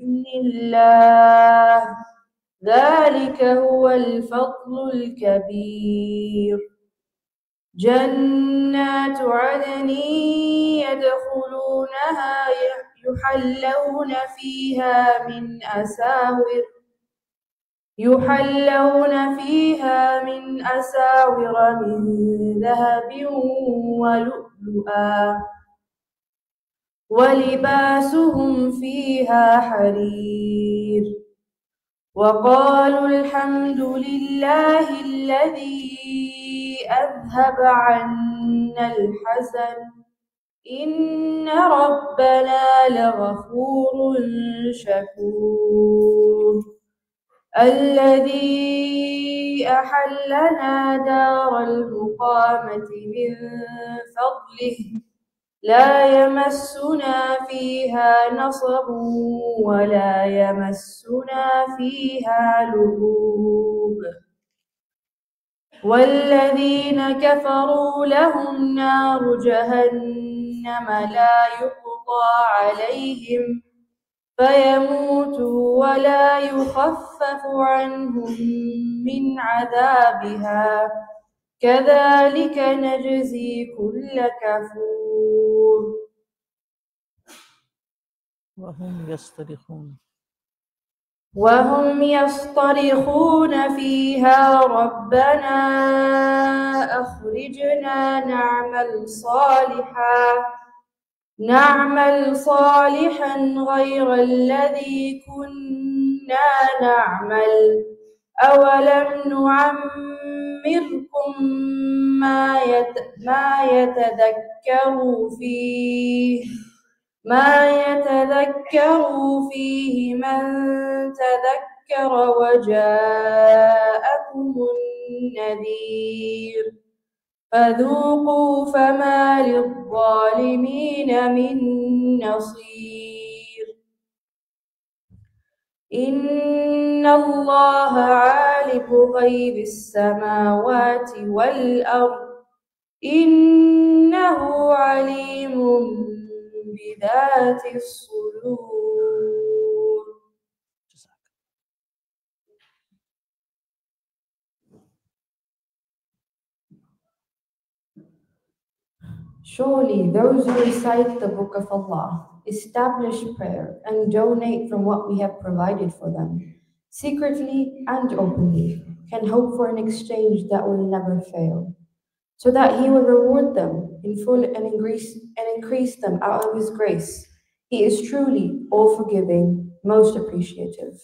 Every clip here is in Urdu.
بإذن الله ذلك هو الفضل الكبير. جنات عدن يدخلونها يحلون فيها من أساور من ذهب ولؤلؤا ولباسهم فيها حرير. وقالوا الحمد لله الذي أذهب عنا الحزن إن ربنا لغفور شكور. الذي أحلنا دار المقامة من فضله لا يمسنا فيها نصب ولا يمسنا فيها لغوب. والذين كفروا لهم نار جهنم لا يقضى عليهم فيموتوا ولا يخفف عنهم من عذابها كذلك نجزي كل كفور. وهم يصطرخون فيها ربنا أخرجنا نعمل صالحا غير الذي كنا نعمل أولم نعمركم ما يتذكر فيه من تذكر وجاءكم النذير فذوقوا فما للظالمين من نصير. إن الله عالم غيب السماوات والأرض إنه عليم بذات الصدور. Surely those who recite the Book of Allah, establish prayer, and donate from what we have provided for them, secretly and openly, can hope for an exchange that will never fail, so that He will reward them in full and increase them out of His grace. He is truly all-forgiving, most appreciative.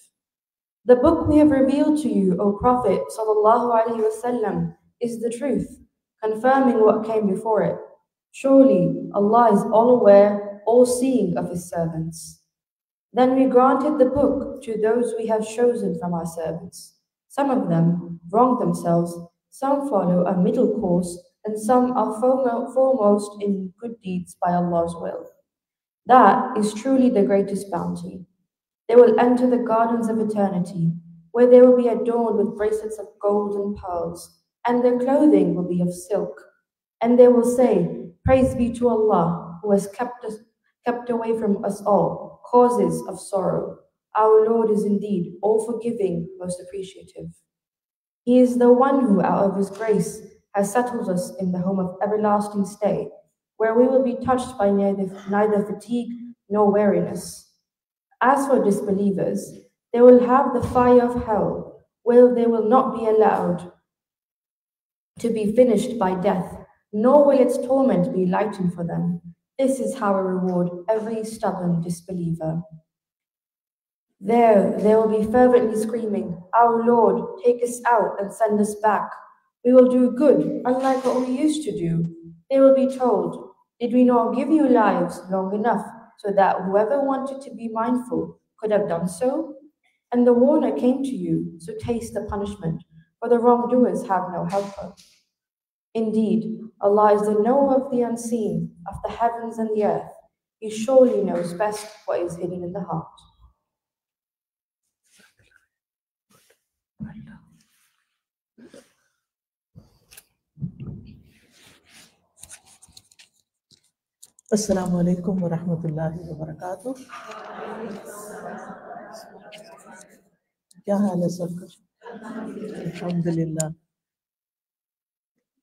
The book we have revealed to you, O Prophet ﷺ, is the truth, confirming what came before it. Surely Allah is all-aware, all-seeing of His servants. Then we granted the book to those we have chosen from our servants. Some of them wrong themselves, some follow a middle course, and some are foremost in good deeds by Allah's will. That is truly the greatest bounty. They will enter the gardens of eternity, where they will be adorned with bracelets of gold and pearls, and their clothing will be of silk. And they will say, Praise be to Allah, who has kept away from us all causes of sorrow. Our Lord is indeed all-forgiving, most appreciative. He is the one who, out of His grace, has settled us in the home of everlasting stay, where we will be touched by neither fatigue nor weariness. As for disbelievers, they will have the fire of hell, where they will not be allowed to be finished by death, nor will its torment be lightened for them. This is how we reward every stubborn disbeliever. There they will be fervently screaming, Our Lord, take us out and send us back. We will do good, unlike what we used to do. They will be told, Did we not give you lives long enough so that whoever wanted to be mindful could have done so? And the warner came to you, so taste the punishment, for the wrongdoers have no helper. Indeed, Allah is the knower of the unseen, of the heavens and the earth. He surely knows best what is hidden in the heart. Assalamu alaikum wa rahmatullahi wa barakatuh. کیا حال ہے سب کا؟ الحمدللہ.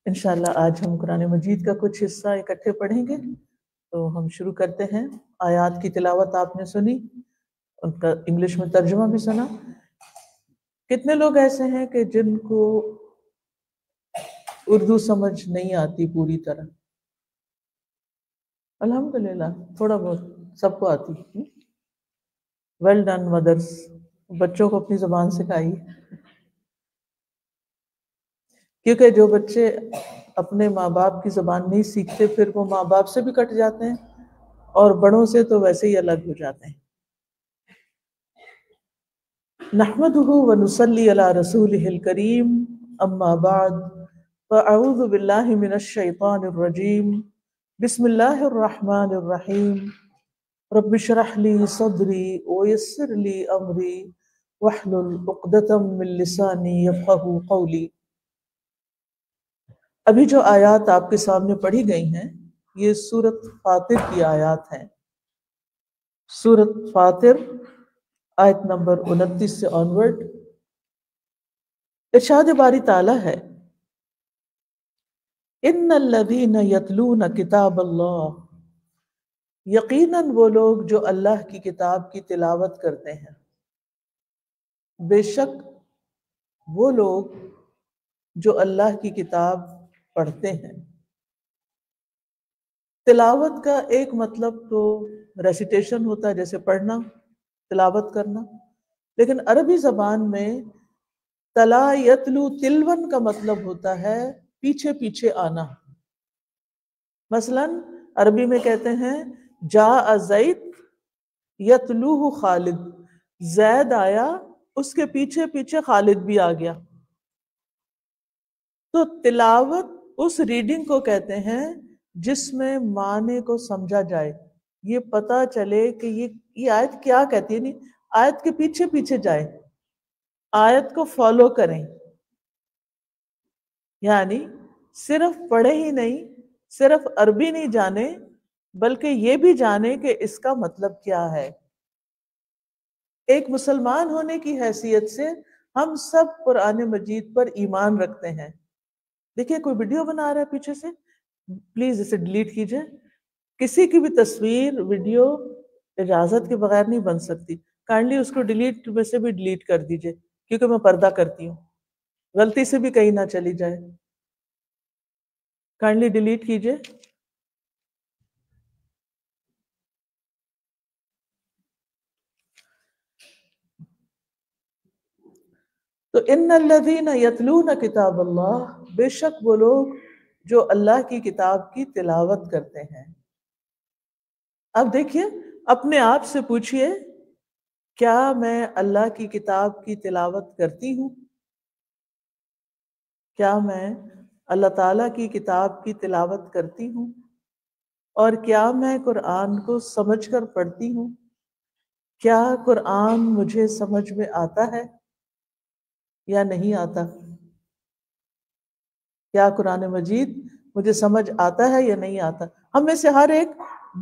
انشاءاللہ آج ہم قرآن مجید کا کچھ حصہ اکٹھے پڑھیں گے. تو ہم شروع کرتے ہیں. آیات کی تلاوت آپ نے سنی، ان کا انگلش میں ترجمہ بھی سنا. کتنے لوگ ایسے ہیں کہ جن کو اردو سمجھ نہیں آتی پوری طرح؟ الحمدللہ تھوڑا بہت سب کو آتی. ویل ڈن مدرس، بچوں کو اپنی زبان سکھائیے، کیونکہ جو بچے اپنے ماں باپ کی زبان نہیں سیکھتے پھر وہ ماں باپ سے بھی کٹ جاتے ہیں اور بڑوں سے تو ویسے ہی الگ ہو جاتے ہیں. نحمده ونصلی علی رسولہ الکریم، اما بعد فاعوذ باللہ من الشیطان الرجیم، بسم اللہ الرحمن الرحیم. رب اشرح لی صدری ویسر لی امری واحلل عقدۃ من لسانی یفقہوا قولی. ابھی جو آیات آپ کے سامنے پڑھی گئی ہیں یہ سورۃ فاطر کی آیات ہیں. سورۃ فاطر آیت نمبر 29 سے آنورڈ. ارشاد باری تعالیٰ ہے، ان الذین یتلون کتاب اللہ، یقیناً وہ لوگ جو اللہ کی کتاب کی تلاوت کرتے ہیں. بے شک وہ لوگ جو اللہ کی کتاب پڑھتے ہیں. تلاوت کا ایک مطلب تو ریسیٹیشن ہوتا ہے، جیسے پڑھنا، تلاوت کرنا. لیکن عربی زبان میں تلا یتلو تلون کا مطلب ہوتا ہے پیچھے پیچھے آنا. مثلا عربی میں کہتے ہیں جاء زید یتلوہ خالد، زید آیا اس کے پیچھے پیچھے خالد بھی آ گیا. تو تلاوت اس ریڈنگ کو کہتے ہیں جس میں معنی کو سمجھا جائے، یہ پتا چلے کہ یہ آیت کیا کہتی ہے. نہیں، آیت کے پیچھے پیچھے جائے، آیت کو فالو کریں. یعنی صرف پڑھے ہی نہیں، صرف عربی نہیں جانے، بلکہ یہ بھی جانے کہ اس کا مطلب کیا ہے. ایک مسلمان ہونے کی حیثیت سے ہم سب قرآن مجید پر ایمان رکھتے ہیں. دیکھیے کوئی ویڈیو بنا رہا ہے پیچھے سے، پلیز اسے ڈیلیٹ کیجئے. کسی کی بھی تصویر ویڈیو اجازت کے بغیر نہیں بن سکتی. کائنڈلی اس کو ڈیلیٹ میں سے بھی ڈیلیٹ کر دیجئے، کیونکہ میں پردہ کرتی ہوں، غلطی سے بھی کہیں نہ چلی جائے. کائنڈلی ڈیلیٹ کیجئے. تو ان الذین یتلون کتاب اللہ، بے شک وہ لوگ جو اللہ کی کتاب کی تلاوت کرتے ہیں. اب دیکھیے اپنے آپ سے پوچھئے، کیا میں اللہ کی کتاب کی تلاوت کرتی ہوں؟ کیا میں اللہ تعالیٰ کی کتاب کی تلاوت کرتی ہوں؟ اور کیا میں قرآن کو سمجھ کر پڑھتی ہوں؟ کیا قرآن مجھے سمجھ میں آتا ہے یا نہیں آتا؟ کیا قرآن مجید مجھے سمجھ آتا ہے یا نہیں آتا؟ ہم میں سے ہر ایک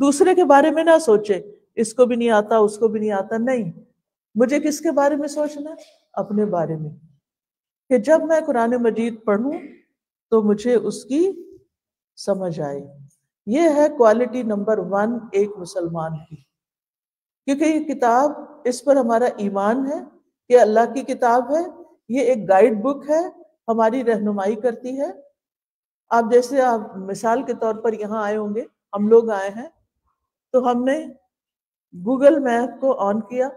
دوسرے کے بارے میں نہ سوچے اس کو بھی نہیں آتا، اس کو بھی نہیں آتا. نہیں، مجھے کس کے بارے میں سوچنا ہے؟ اپنے بارے میں، کہ جب میں قرآن مجید پڑھوں تو مجھے اس کی سمجھ آئے. یہ ہے کوالٹی نمبر 1 ایک مسلمان کی. کیونکہ یہ کتاب، اس پر ہمارا ایمان ہے کہ اللہ کی کتاب ہے. یہ ایک گائیڈ بک ہے، ہماری رہنمائی کرتی ہے. آپ جیسے آپ مثال کے طور پر یہاں آئے ہوں گے، ہم لوگ آئے ہیں تو ہم نے گوگل میپ کو آن کیا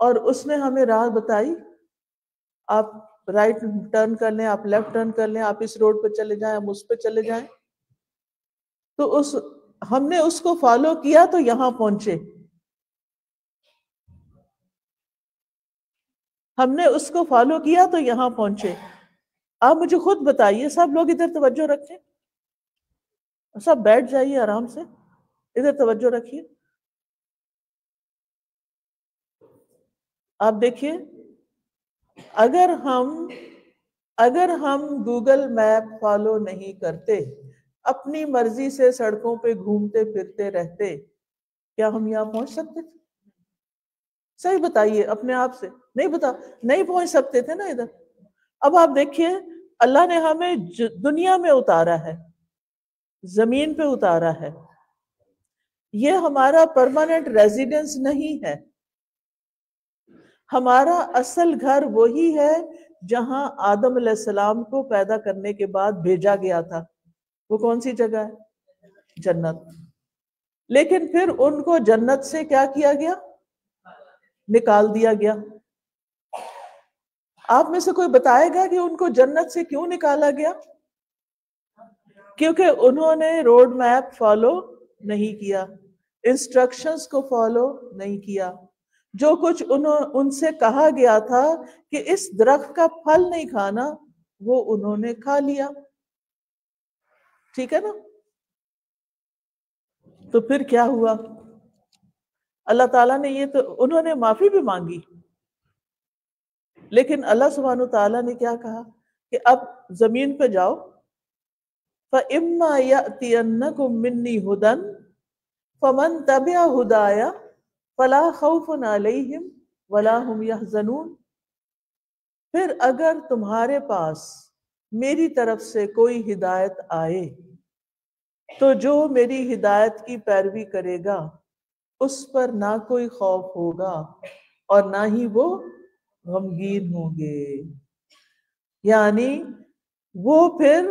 اور اس نے ہمیں راہ بتائی. آپ رائٹ ٹرن کر لیں، آپ لیفٹ ٹرن کر لیں، آپ اس روڈ پہ چلے جائیں، ہم اس پہ چلے جائیں. تو ہم نے اس کو فالو کیا تو یہاں پہنچے. ہم نے اس کو فالو کیا تو یہاں پہنچے. آپ مجھے خود بتائیے، سب لوگ ادھر توجہ رکھیں، سب بیٹھ جائیے آرام سے، ادھر توجہ رکھیے. آپ دیکھیے، اگر ہم گوگل میپ فالو نہیں کرتے، اپنی مرضی سے سڑکوں پہ گھومتے پھرتے رہتے، کیا ہم یہاں پہنچ سکتے تھے؟ صحیح بتائیے اپنے آپ سے، نہیں پہنچ سکتے تھے نا ادھر. اب آپ دیکھیے اللہ نے ہمیں دنیا میں اتارا ہے، زمین پہ اتارا ہے. یہ ہمارا پرماننٹ ریزیڈنس نہیں ہے. ہمارا اصل گھر وہی ہے جہاں آدم علیہ السلام کو پیدا کرنے کے بعد بھیجا گیا تھا. وہ کون سی جگہ ہے؟ جنت. لیکن پھر ان کو جنت سے کیا کیا گیا؟ نکال دیا گیا. آپ میں سے کوئی بتائے گا کہ ان کو جنت سے کیوں نکالا گیا؟ کیونکہ انہوں نے روڈ میپ فالو نہیں کیا، انسٹرکشنز کو فالو نہیں کیا. جو کچھ ان سے کہا گیا تھا کہ اس درخت کا پھل نہیں کھانا، وہ انہوں نے کھا لیا. ٹھیک ہے نا؟ تو پھر کیا ہوا؟ اللہ تعالیٰ نے انہوں نے معافی بھی مانگی، لیکن اللہ سبحانہ تعالیٰ نے کیا کہا کہ اب زمین پہ جاؤ، فَإِمَّا يَأْتِيَنَّكُم مِّنِّي هُدًى فَمَن تَبِعَ هُدَايَ فَلَا خَوْفٌ عَلَيْهِمْ وَلَا هُمْ يَحْزَنُونَ. پھر اگر تمہارے پاس میری طرف سے کوئی ہدایت آئے تو جو میری ہدایت کی پیروی کرے گا اس پر نہ کوئی خوف ہوگا اور نہ ہی وہ غمگین ہوں گے. یعنی وہ پھر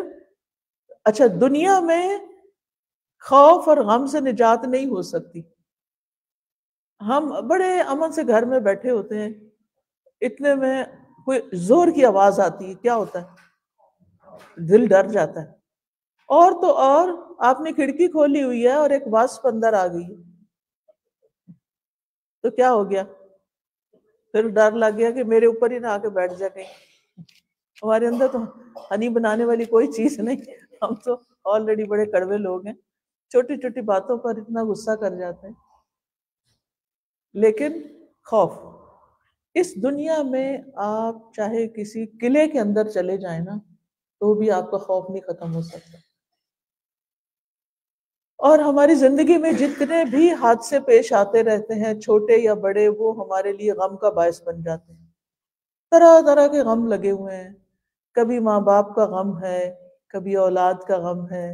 اچھا دنیا میں خوف اور غم سے نجات نہیں ہو سکتی. ہم بڑے امن سے گھر میں بیٹھے ہوتے ہیں، اتنے میں کوئی زور کی آواز آتی ہے، کیا ہوتا ہے؟ دل ڈر جاتا ہے. اور تو اور آپ نے کھڑکی کھولی ہوئی ہے اور ایک واسپ اندر آ گئی تو کیا ہو گیا؟ پھر ڈر لگ گیا کہ میرے اوپر ہی نہ آ کے بیٹھ جائے کہیں. ہمارے اندر تو ہنی بنانے والی کوئی چیز نہیں، ہم تو آلریڈی بڑے کڑوے لوگ ہیں، چھوٹی چھوٹی باتوں پر اتنا غصہ کر جاتے ہیں. لیکن خوف، اس دنیا میں آپ چاہے کسی قلعے کے اندر چلے جائیں نا تو بھی آپ کا خوف نہیں ختم ہو سکتا. اور ہماری زندگی میں جتنے بھی حادثے پیش آتے رہتے ہیں چھوٹے یا بڑے، وہ ہمارے لیے غم کا باعث بن جاتے ہیں. طرح طرح کے غم لگے ہوئے ہیں. کبھی ماں باپ کا غم ہے، کبھی اولاد کا غم ہے،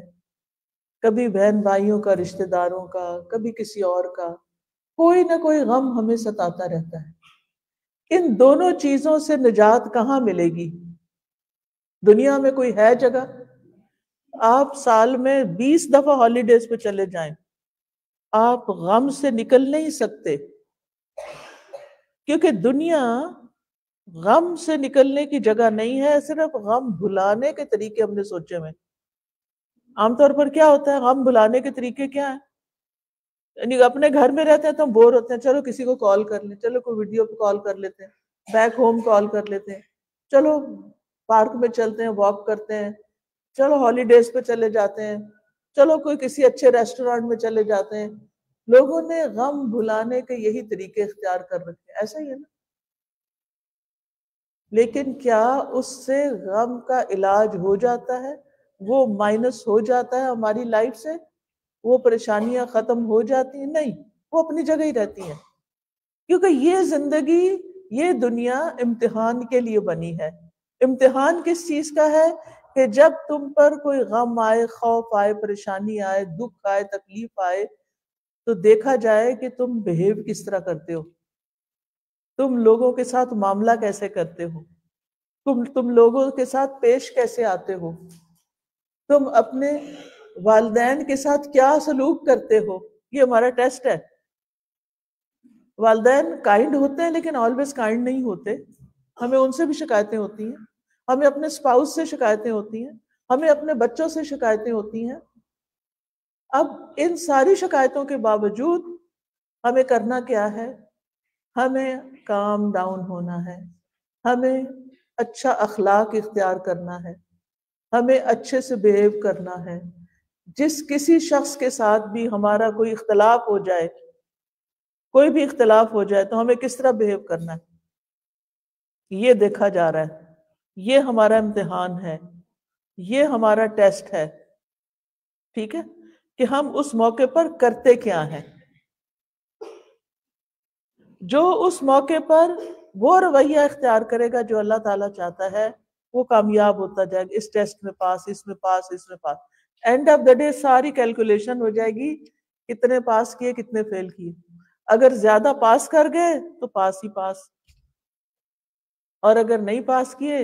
کبھی بہن بھائیوں کا، رشتہ داروں کا، کبھی کسی اور کا. کوئی نہ کوئی غم ہمیں ستاتا رہتا ہے. ان دونوں چیزوں سے نجات کہاں ملے گی؟ دنیا میں کوئی ہے جگہ؟ آپ سال میں 20 دفعہ ہالیڈیز پہ چلے جائیں، آپ غم سے نکل نہیں سکتے. کیونکہ دنیا غم سے نکلنے کی جگہ نہیں ہے، صرف غم بھلانے کے طریقے ہم نے سوچے میں. عام طور پر کیا ہوتا ہے؟ غم بھلانے کے طریقے کیا ہیں؟ یعنی اپنے گھر میں رہتے ہیں تو ہم بور ہوتے ہیں، چلو کسی کو کال کر لیں، چلو کوئی ویڈیو پہ کال کر لیتے ہیں، بیک ہوم کال کر لیتے ہیں، چلو پارک میں چلتے ہیں، واک کرتے ہیں، چلو ہالیڈیز پہ چلے جاتے ہیں، چلو کوئی کسی اچھے ریسٹورینٹ میں چلے جاتے ہیں. لوگوں نے غم بھلانے کے یہی طریقے اختیار کر رکھے ہیں. ایسا ہی ہے نا؟ لیکن کیا اس سے غم کا علاج ہو جاتا ہے؟ وہ مائنس ہو جاتا ہے ہماری لائف سے؟ وہ پریشانیاں ختم ہو جاتی ہیں؟ نہیں، وہ اپنی جگہ ہی رہتی ہیں. کیونکہ یہ زندگی، یہ دنیا امتحان کے لیے بنی ہے. امتحان کس چیز کا ہے؟ کہ جب تم پر کوئی غم آئے، خوف آئے، پریشانی آئے، دکھ آئے، تکلیف آئے تو دیکھا جائے کہ تم بہیو کس طرح کرتے ہو، تم لوگوں کے ساتھ معاملہ کیسے کرتے ہو، تم لوگوں کے ساتھ پیش کیسے آتے ہو، تم اپنے والدین کے ساتھ کیا سلوک کرتے ہو. یہ ہمارا ٹیسٹ ہے. والدین کائنڈ ہوتے ہیں لیکن آلویز کائنڈ نہیں ہوتے. ہمیں ان سے بھی شکایتیں ہوتی ہیں، ہمیں اپنے اسپاؤس سے شکایتیں ہوتی ہیں، ہمیں اپنے بچوں سے شکایتیں ہوتی ہیں. اب ان ساری شکایتوں کے باوجود ہمیں کرنا کیا ہے؟ ہمیں کام ڈاؤن ہونا ہے، ہمیں اچھا اخلاق اختیار کرنا ہے، ہمیں اچھے سے بیہیو کرنا ہے. جس کسی شخص کے ساتھ بھی ہمارا کوئی اختلاف ہو جائے، کوئی بھی اختلاف ہو جائے تو ہمیں کس طرح بیہیو کرنا ہے، یہ دیکھا جا رہا ہے. یہ ہمارا امتحان ہے، یہ ہمارا ٹیسٹ ہے. ٹھیک ہے کہ ہم اس موقع پر کرتے کیا ہیں. جو اس موقع پر وہ رویہ اختیار کرے گا جو اللہ تعالیٰ چاہتا ہے وہ کامیاب ہوتا جائے گا، اس ٹیسٹ میں پاس، اس میں پاس، اس میں پاس. اینڈ آف دا ڈے ساری کیلکولیشن ہو جائے گی کتنے پاس کیے کتنے فیل کیے. اگر زیادہ پاس کر گئے تو پاس ہی پاس، اور اگر نہیں پاس کیے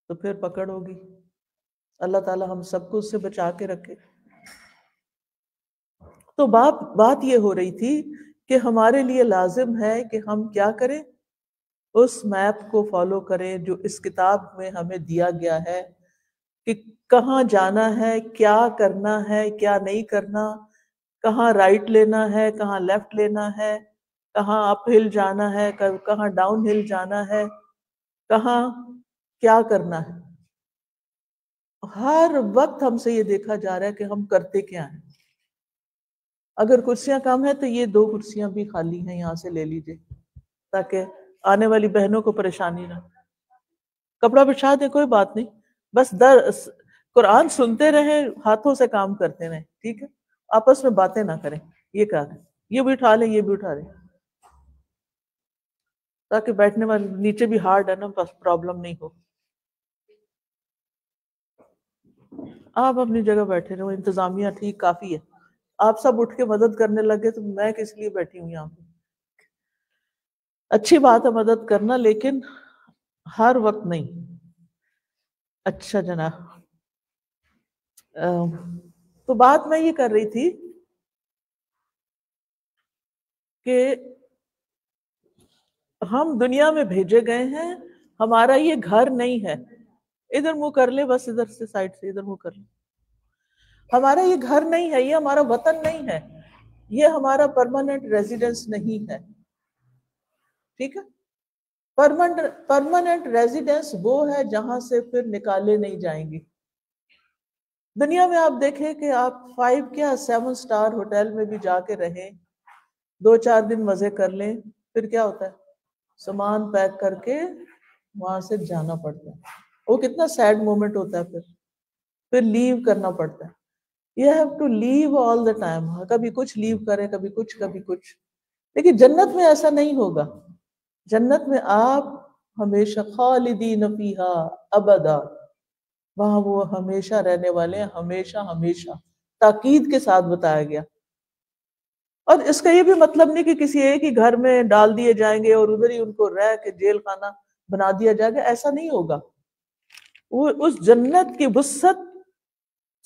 تو پھر پکڑ ہوگی. اللہ تعالیٰ ہم سب کو اس سے بچا کے رکھے. تو بات یہ ہو رہی تھی کہ ہمارے لیے لازم ہے کہ ہم کیا کریں، اس میپ کو فالو کریں جو اس کتاب میں ہمیں دیا گیا ہے کہ کہاں جانا ہے، کیا کرنا ہے، کیا نہیں کرنا، کہاں رائٹ لینا ہے، کہاں لیفٹ لینا ہے، کہاں اپ ہل جانا ہے، کہاں ڈاؤن ہل جانا ہے، کہاں کیا کرنا ہے. ہر وقت ہم سے یہ دیکھا جا رہا ہے کہ ہم کرتے کیا ہیں. اگر کرسیاں کم ہیں تو یہ 2 کرسیاں بھی خالی ہیں، یہاں سے لے لیجئے تاکہ آنے والی بہنوں کو پریشانی نہ. کپڑا بچھا دیں کوئی بات نہیں، بس قرآن سنتے رہیں، ہاتھوں سے کام کرتے رہیں، ٹھیک ہے، آپس میں باتیں نہ کریں. یہ کہا ہے یہ بھی اٹھا لیں، یہ بھی اٹھا لیں، تاکہ بیٹھنے والے نیچے بھی ہارڈ ہے نا، بس پرابلم نہیں ہو. آپ اپنی جگہ بیٹھے رہو، انتظامیہ ٹھیک کافی ہے. آپ سب اٹھ کے مدد کرنے لگے تو میں کس لیے بیٹھی ہوں یہاں پہ. اچھی بات ہے مدد کرنا، لیکن ہر وقت نہیں. اچھا جناب، تو بات میں یہ کر رہی تھی کہ ہم دنیا میں بھیجے گئے ہیں، ہمارا یہ گھر نہیں ہے. ادھر منہ کر لے، بس ادھر سے سائڈ سے ادھر منہ کر لے. ہمارا یہ گھر نہیں ہے، یہ ہمارا وطن نہیں ہے، یہ ہمارا پرماننٹ ریزیڈنس نہیں ہے. ٹھیک ہے، پرماننٹ ریزیڈنس وہ ہے جہاں سے پھر نکالے نہیں جائیں گے. دنیا میں آپ دیکھیں کہ آپ 5 کیا 7 سٹار ہوٹل میں بھی جا کے رہیں، 2-4 دن مزے کر لیں، پھر کیا ہوتا ہے، سامان پیک کر کے وہاں سے جانا پڑتا ہے. وہ کتنا سیڈ مومنٹ ہوتا ہے. پھر لیو کرنا پڑتا ہے. You have to leave all the time. کبھی کچھ لیو کریں، کبھی کچھ کبھی کچھ. لیکن جنت میں ایسا نہیں ہوگا. جنت میں آپ ہمیشہ خالدین فیہا ابدا، وہاں وہ ہمیشہ رہنے والے ہیں، ہمیشہ ہمیشہ، تاکید کے ساتھ بتایا گیا. اور اس کا یہ بھی مطلب نہیں کہ کسی ایک ہی گھر میں ڈال دیے جائیں گے اور ادھر ہی ان کو رہ کے جیل خانہ بنا دیا جائے گا. ایسا نہیں ہوگا. وہ اس جنت کی وسعت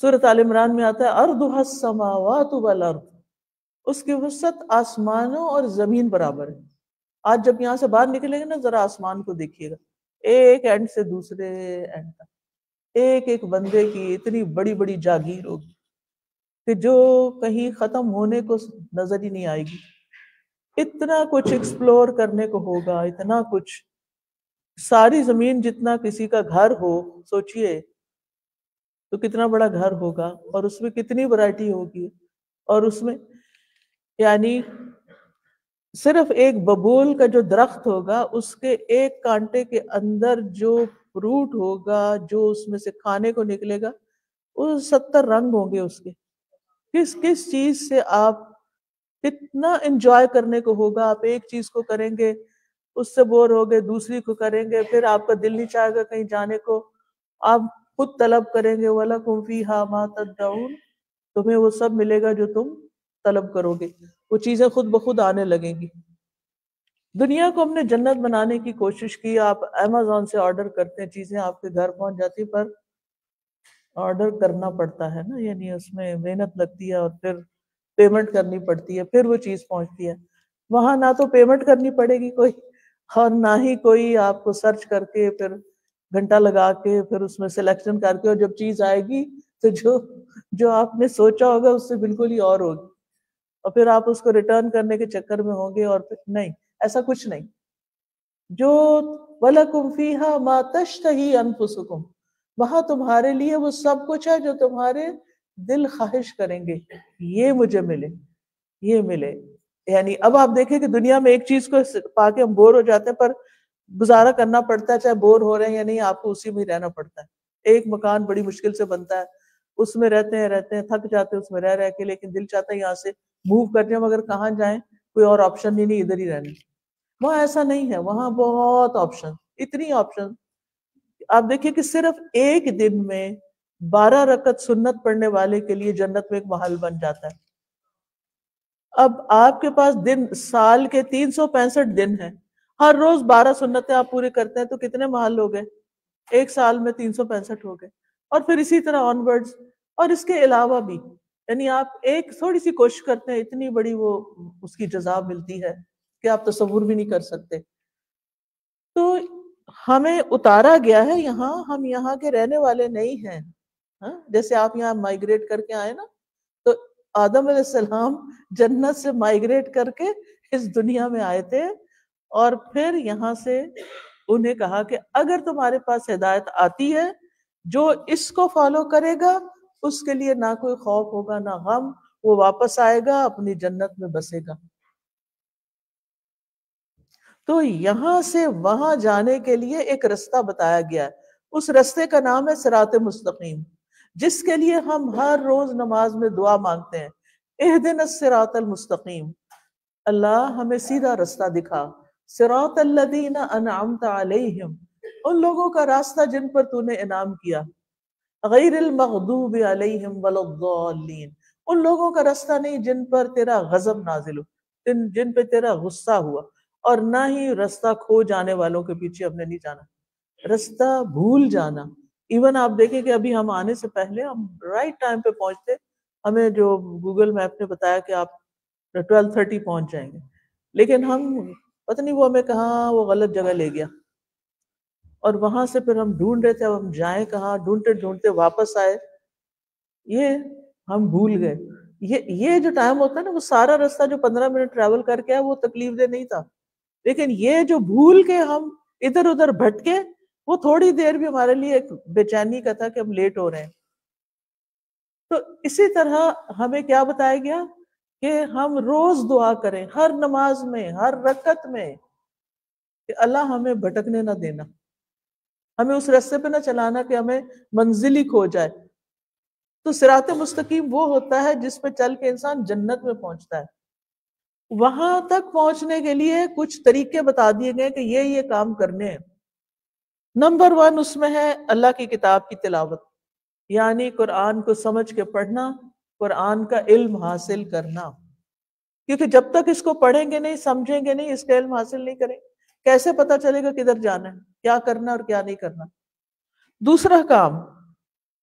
سورۃ آل عمران میں آتا ہے ارضھا السماوات والارض، اس کی وسعت آسمانوں اور زمین برابر ہے. آج جب یہاں سے باہر نکلیں گے نا، ذرا آسمان کو دیکھیے گا، ایک اینڈ سے دوسرے اینڈ تک ایک ایک بندے کی اتنی بڑی بڑی جاگیر ہوگی کہ جو کہیں ختم ہونے کو نظر ہی نہیں آئے گی. اتنا کچھ ایکسپلور کرنے کو ہوگا، اتنا کچھ. ساری زمین جتنا کسی کا گھر ہو سوچئے تو کتنا بڑا گھر ہوگا، اور اس میں کتنی ورائٹی ہوگی. اور اس میں یعنی صرف ایک ببول کا جو درخت ہوگا، اس کے ایک کانٹے کے اندر جو فروٹ ہوگا، جو اس میں سے کھانے کو نکلے گا، وہ 70 رنگ ہوں گے اس کے. کس کس چیز سے آپ کتنا انجوائے کرنے کو ہوگا. آپ ایک چیز کو کریں گے، اس سے بور ہو گئے، دوسری کو کریں گے، پھر آپ کا دل نہیں چاہے گا کہیں جانے کو، آپ خود طلب کریں گے. وَلَكُمْ فِيهَا مَا تَدَّعُونَ، تمہیں وہ سب ملے گا جو تم طلب کرو گے. وہ چیزیں خود بخود آنے لگیں گی. دنیا کو ہم نے جنت بنانے کی کوشش کی. آپ امیزون سے آرڈر کرتے ہیں، چیزیں آپ کے گھر پہنچ جاتی، پر آرڈر کرنا پڑتا ہے نا، یعنی اس میں محنت لگتی ہے اور پھر پیمنٹ کرنی پڑتی ہے، پھر وہ چیز پہنچتی ہے. وہاں نہ تو پیمنٹ کرنی پڑے گی کوئی، اور نہ ہی کوئی آپ کو سرچ کر کے پھر گھنٹہ لگا کے پھر اس میں سلیکشن کر کے، اور جب چیز آئے گی تو جو آپ نے سوچا ہوگا اس سے بالکل ہی اور ہوگی، اور پھر آپ اس کو ریٹرن کرنے کے چکر میں ہوں گے. اور پھر نہیں، ایسا کچھ نہیں. جو وَلَكُمْ فِيهَا مَا تَشْتَهِي أَنفُسُكُمْ، وہاں تمہارے لیے وہ سب کچھ ہے جو تمہارے دل خواہش کریں گے، یہ مجھے ملے، یہ ملے. یعنی اب آپ دیکھیں کہ دنیا میں ایک چیز کو پا کے ہم بور ہو جاتے ہیں، پر گزارا کرنا پڑتا ہے، چاہے بور ہو رہے ہیں یا نہیں، آپ کو اسی میں رہنا پڑتا ہے. ایک مکان بڑی مشکل سے بنتا ہے، اس میں رہتے ہیں تھک جاتے ہیں اس میں رہ کے، لیکن دل چاہتا ہے یہاں سے موو کر جائیں، مگر کہاں جائیں، کوئی اور آپشن ہی نہیں، ادھر ہی رہنا. وہاں ایسا نہیں ہے، وہاں بہت آپشن، اتنی آپشن. آپ دیکھیے کہ صرف ایک دن میں 12 رکعت سنت پڑھنے والے کے لیے جنت میں ایک محل بن جاتا ہے. اب آپ کے پاس دن، سال کے 365 دن ہیں، ہر روز 12 سنتیں آپ پورے کرتے ہیں تو کتنے محل ہو گئے؟ ایک سال میں 365 ہو گئے. اور پھر اسی طرح آن ورڈز. اور اس کے علاوہ بھی یعنی آپ ایک تھوڑی سی کوشش کرتے ہیں، اتنی بڑی وہ اس کی جزا ملتی ہے کہ آپ تصور بھی نہیں کر سکتے. تو ہمیں اتارا گیا ہے یہاں، ہم یہاں کے رہنے والے نہیں ہیں. جیسے آپ یہاں مائگریٹ کر کے آئے نا، تو آدم علیہ السلام جنت سے مائگریٹ کر کے اس دنیا میں آئے تھے، اور پھر یہاں سے انہیں کہا کہ اگر تمہارے پاس ہدایت آتی ہے، جو اس کو فالو کرے گا اس کے لیے نہ کوئی خوف ہوگا نہ غم، وہ واپس آئے گا اپنی جنت میں بسے گا. تو یہاں سے وہاں جانے کے لیے ایک رستہ بتایا گیا ہے. اس رستے کا نام ہے صراط مستقیم، جس کے لیے ہم ہر روز نماز میں دعا مانگتے ہیں، اہدنا الصراط المستقیم، اللہ ہمیں سیدھا رستہ دکھا. صراط الذین انعمت علیہم، ان لوگوں کا راستہ جن پر تو نے انعام کیا. غیر المغضوب علیہم ولا الضالین، ان لوگوں کا راستہ نہیں جن پر تیرا غضب نازل ہو، جن پہ تیرا غصہ ہوا. اور نہ ہی رستہ کھو جانے والوں کے پیچھے ہم نے نہیں جانا، رستہ بھول جانا. ایون آپ دیکھیں کہ ابھی ہم آنے سے پہلے ہم رائٹ ٹائم پہ پہنچتے، ہمیں جو گوگل میپ نے بتایا کہ آپ 12:30 پہنچ جائیں گے، لیکن ہم پتہ نہیں وہ ہمیں کہاں وہ غلط جگہ لے گیا، اور وہاں سے پھر ہم ڈھونڈ رہے تھے اب ہم جائیں کہاں، ڈھونڈتے ڈھونڈتے واپس آئے. یہ ہم بھول گئے. یہ جو ٹائم ہوتا ہے نا، وہ سارا راستہ جو 15 منٹ ٹریول کر کے آئے وہ تکلیف دہ نہیں تھا، لیکن یہ جو بھول کے ہم ادھر ادھر بھٹکے، وہ تھوڑی دیر بھی ہمارے لیے ایک بے چینی کا تھا کہ ہم لیٹ ہو رہے ہیں. تو اسی طرح ہمیں کیا بتایا گیا کہ ہم روز دعا کریں، ہر نماز میں، ہر رکعت میں، کہ اللہ ہمیں بھٹکنے نہ دینا، ہمیں اس راستے پہ نہ چلانا کہ ہمیں منزل ہی کھو جائے. تو صراط مستقیم وہ ہوتا ہے جس پہ چل کے انسان جنت میں پہنچتا ہے. وہاں تک پہنچنے کے لیے کچھ طریقے بتا دیے گئے کہ یہ کام کرنے ہیں. نمبر 1 اس میں ہے اللہ کی کتاب کی تلاوت، یعنی قرآن کو سمجھ کے پڑھنا، قرآن کا علم حاصل کرنا. کیونکہ جب تک اس کو پڑھیں گے نہیں، سمجھیں گے نہیں، اس کا علم حاصل نہیں کریں، کیسے پتا چلے گا کدھر جانا ہے، کیا کرنا اور کیا نہیں کرنا. دوسرا کام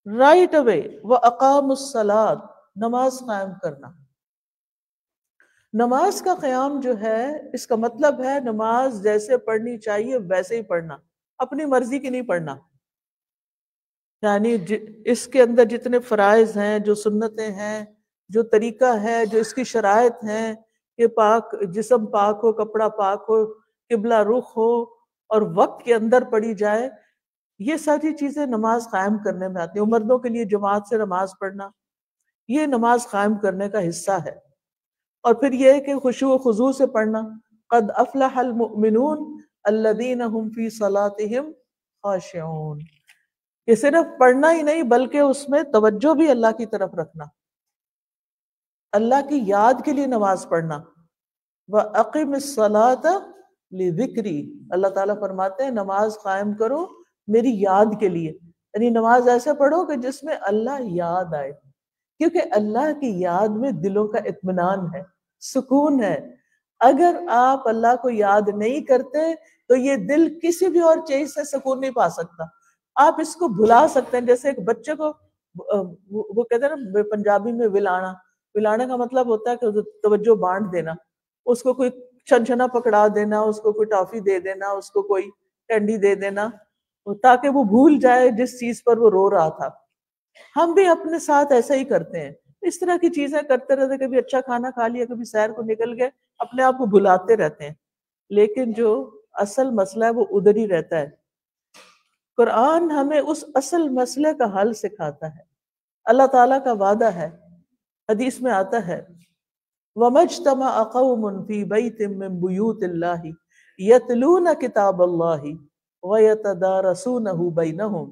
رائٹ اوے وَأَقَامُوا الصَّلَاةَ، نماز قائم کرنا. نماز کا قیام جو ہے، اس کا مطلب ہے نماز جیسے پڑھنی چاہیے ویسے ہی پڑھنا، اپنی مرضی کی نہیں پڑھنا. یعنی اس کے اندر جتنے فرائض ہیں، جو سنتیں ہیں، جو طریقہ ہے، جو اس کی شرائط ہیں کہ پاک جسم پاک ہو، کپڑا پاک ہو، قبلہ رخ ہو، اور وقت کے اندر پڑھی جائے، یہ ساری چیزیں نماز قائم کرنے میں آتی ہیں. مردوں کے لیے جماعت سے نماز پڑھنا یہ نماز قائم کرنے کا حصہ ہے. اور پھر یہ کہ خشوع و خضوع سے پڑھنا، قد افلح المؤمنون الذین هم فی صلاتهم خاشعون. یہ صرف پڑھنا ہی نہیں بلکہ اس میں توجہ بھی اللہ کی طرف رکھنا، اللہ کی یاد کے لیے نماز پڑھنا. وَأَقِمِ الصَّلَاةَ لِذِكْرِي، اللہ تعالیٰ فرماتے ہیں نماز قائم کرو میری یاد کے لیے. یعنی نماز ایسے پڑھو کہ جس میں اللہ یاد آئے، کیونکہ اللہ کی یاد میں دلوں کا اطمینان ہے، سکون ہے. اگر آپ اللہ کو یاد نہیں کرتے تو یہ دل کسی بھی اور چیز سے سکون نہیں پا سکتا. آپ اس کو بھلا سکتے ہیں، جیسے ایک بچے کو وہ کہتے ہیں نا پنجابی میں ولانا، ولانے کا مطلب ہوتا ہے کہ توجہ بانٹ دینا، اس کو کوئی چھنچنا پکڑا دینا، اس کو کوئی ٹافی دے دینا، اس کو کوئی کینڈی دے دینا، تاکہ وہ بھول جائے جس چیز پر وہ رو رہا تھا. ہم بھی اپنے ساتھ ایسا ہی کرتے ہیں، اس طرح کی چیزیں کرتے رہتے، کبھی اچھا کھانا کھا لیا، کبھی سیر کو نکل گئے، اپنے آپ کو بھلاتے رہتے ہیں، لیکن جو اصل مسئلہ ہے وہ ادھر ہی رہتا ہے. قرآن ہمیں اس اصل مسئلے کا حل سکھاتا ہے. اللہ تعالیٰ کا وعدہ ہے، حدیث میں آتا ہے وَمَجْتَمَعَ قَوْمٌ فِي بَيْتٍ مِّن بُيُوتِ اللَّهِ يَتْلُونَ كِتَابَ اللَّهِ وَيَتَدَارَسُونَهُ بَيْنَهُمْ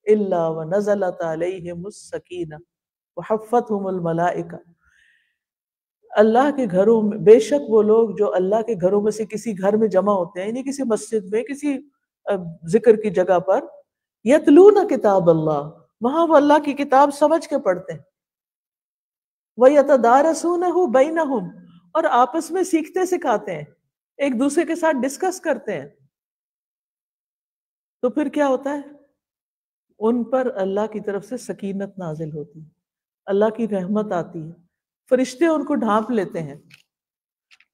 إِلَّا وَنَزَلَتْ عَلَيْهِمُ السَّكِينَةُ وَحَفَّتْهُمُ الْمَلَائِكَةُ. اللہ کے گھروں میں بے شک وہ لوگ جو اللہ کے گھروں میں سے کسی گھر میں جمع ہوتے ہیں، یعنی کسی مسجد میں، کسی ذکر کی جگہ پر، یتلون کتاب اللہ، وہاں وہ اللہ کی کتاب سمجھ کے پڑھتے ہیں، وَيَتَدَارَسُونَهُ بَيْنَهُمْ، اور آپس میں سیکھتے سکھاتے ہیں، ایک دوسرے کے ساتھ ڈسکس کرتے ہیں، تو پھر کیا ہوتا ہے؟ ان پر اللہ کی طرف سے سکینت نازل ہوتی ہے، اللہ کی رحمت آتی ہے، فرشتے ان کو ڈھانپ لیتے ہیں،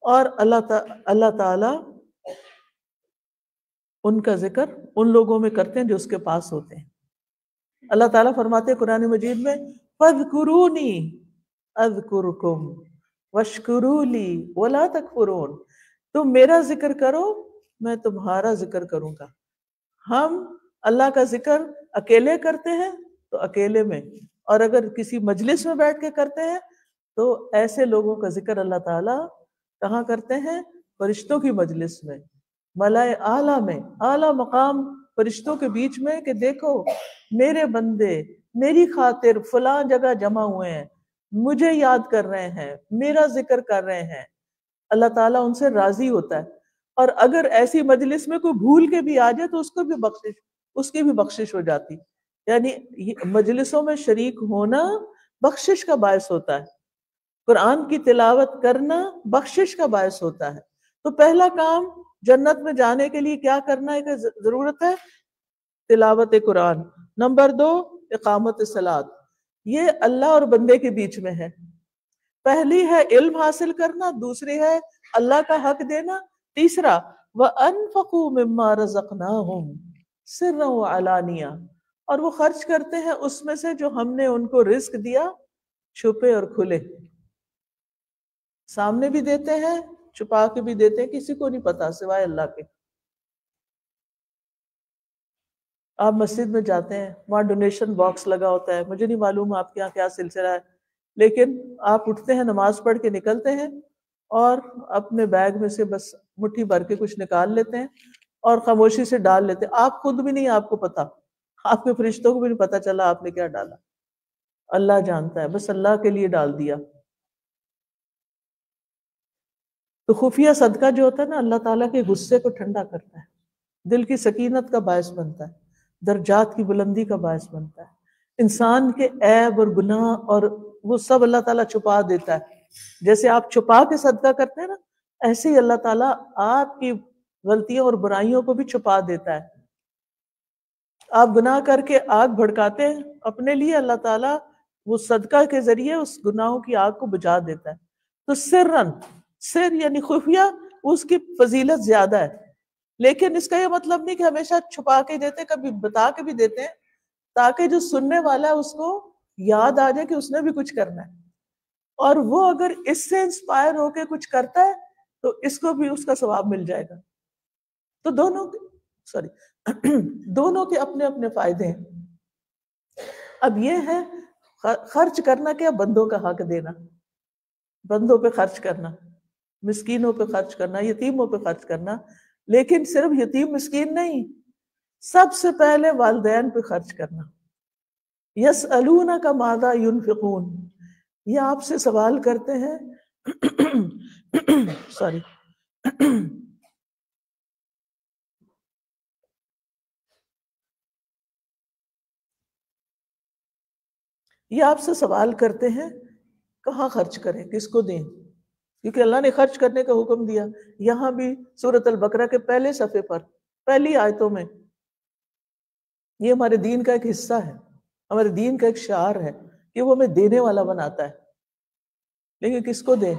اور اللہ تعالی ان کا ذکر ان لوگوں میں کرتے ہیں جو اس کے پاس ہوتے ہیں۔ اللہ تعالیٰ فرماتے ہیں قرآن مجید میں فَاذْكُرُونِي اذکرکم واشکروا لی ولا تکفرون، تم میرا ذکر کرو میں تمہارا ذکر کروں گا۔ ہم اللہ کا ذکر اکیلے کرتے ہیں تو اکیلے میں، اور اگر کسی مجلس میں بیٹھ کے کرتے ہیں تو ایسے لوگوں کا ذکر اللہ تعالیٰ کہاں کرتے ہیں؟ فرشتوں کی مجلس میں، ملائے اعلیٰ میں، اعلیٰ مقام فرشتوں کے بیچ میں، کہ دیکھو میرے بندے میری خاطر فلاں جگہ جمع ہوئے ہیں، مجھے یاد کر رہے ہیں، میرا ذکر کر رہے ہیں۔ اللہ تعالیٰ ان سے راضی ہوتا ہے، اور اگر ایسی مجلس میں کوئی بھول کے بھی آ جائے تو اس کی بھی بخشش ہو جاتی، یعنی مجلسوں میں شریک ہونا بخشش کا باعث ہوتا ہے، قرآن کی تلاوت کرنا بخشش کا باعث ہوتا ہے۔ تو پہلا کام جنت میں جانے کے لیے کیا کرنا ہے کہ ضرورت ہے؟ تلاوت قرآن۔ نمبر 2 اقامت الصلاۃ، یہ اللہ اور بندے کے بیچ میں ہے۔ پہلی ہے علم حاصل کرنا، دوسری ہے اللہ کا حق دینا، تیسرا وَأَنفَقُوا مِمَّا رَزَقْنَاهُمْ سِرًّا وَعَلَانِيَةً، اور وہ خرچ کرتے ہیں اس میں سے جو ہم نے ان کو رزق دیا، چھپے اور کھلے، سامنے بھی دیتے ہیں چھپا کے بھی دیتے ہیں، کسی کو نہیں پتا سوائے اللہ کے۔ آپ مسجد میں جاتے ہیں، وہاں ڈونیشن باکس لگا ہوتا ہے، مجھے نہیں معلوم آپ کے یہاں کیا سلسلہ ہے، لیکن آپ اٹھتے ہیں نماز پڑھ کے نکلتے ہیں اور اپنے بیگ میں سے بس مٹھی بھر کے کچھ نکال لیتے ہیں اور خاموشی سے ڈال لیتے ہیں، آپ خود بھی نہیں، آپ کو پتا، آپ کے فرشتوں کو بھی نہیں پتا چلا آپ نے کیا ڈالا، اللہ جانتا ہے، بس اللہ کے لیے ڈال دیا۔ تو خفیہ صدقہ جو ہوتا ہے نا، اللہ تعالیٰ کے غصے کو ٹھنڈا کرتا ہے، دل کی سکینت کا باعث بنتا ہے، درجات کی بلندی کا باعث بنتا ہے، انسان کے عیب اور گناہ اور وہ سب اللہ تعالیٰ چھپا دیتا ہے۔ جیسے آپ چھپا کے صدقہ کرتے ہیں نا، ایسے ہی اللہ تعالیٰ آپ کی غلطیوں اور برائیوں کو بھی چھپا دیتا ہے۔ آپ گناہ کر کے آگ بھڑکاتے ہیں اپنے لیے، اللہ تعالیٰ وہ صدقہ کے ذریعے اس گناہوں کی آگ کو بجھا دیتا ہے۔ تو سر یعنی خفیہ، اس کی فضیلت زیادہ ہے، لیکن اس کا یہ مطلب نہیں کہ ہمیشہ چھپا کے دیتے، کبھی بتا کے بھی دیتے ہیں تاکہ جو سننے والا ہے اس کو یاد آ جائے کہ اس نے بھی کچھ کرنا ہے، اور وہ اگر اس سے انسپائر ہو کے کچھ کرتا ہے تو اس کو بھی اس کا ثواب مل جائے گا۔ تو دونوں کے اپنے اپنے فائدے ہیں۔ اب یہ ہے خرچ کرنا، کیا بندوں کا حق دینا، بندوں پہ خرچ کرنا، مسکینوں پہ خرچ کرنا، یتیموں پہ خرچ کرنا، لیکن صرف یتیم مسکین نہیں، سب سے پہلے والدین پہ خرچ کرنا۔ یسألونک ماذا ینفقون، یہ آپ سے سوال کرتے ہیں یہ آپ سے سوال کرتے ہیں کہاں خرچ کریں، کس کو دیں، کیونکہ اللہ نے خرچ کرنے کا حکم دیا۔ یہاں بھی سورۃ البقرہ کے پہلے صفحے پر پہلی آیتوں میں یہ ہمارے دین کا ایک حصہ ہے، ہمارے دین کا ایک شعار ہے کہ وہ ہمیں دینے والا بناتا ہے، لیکن کس کو دیں؟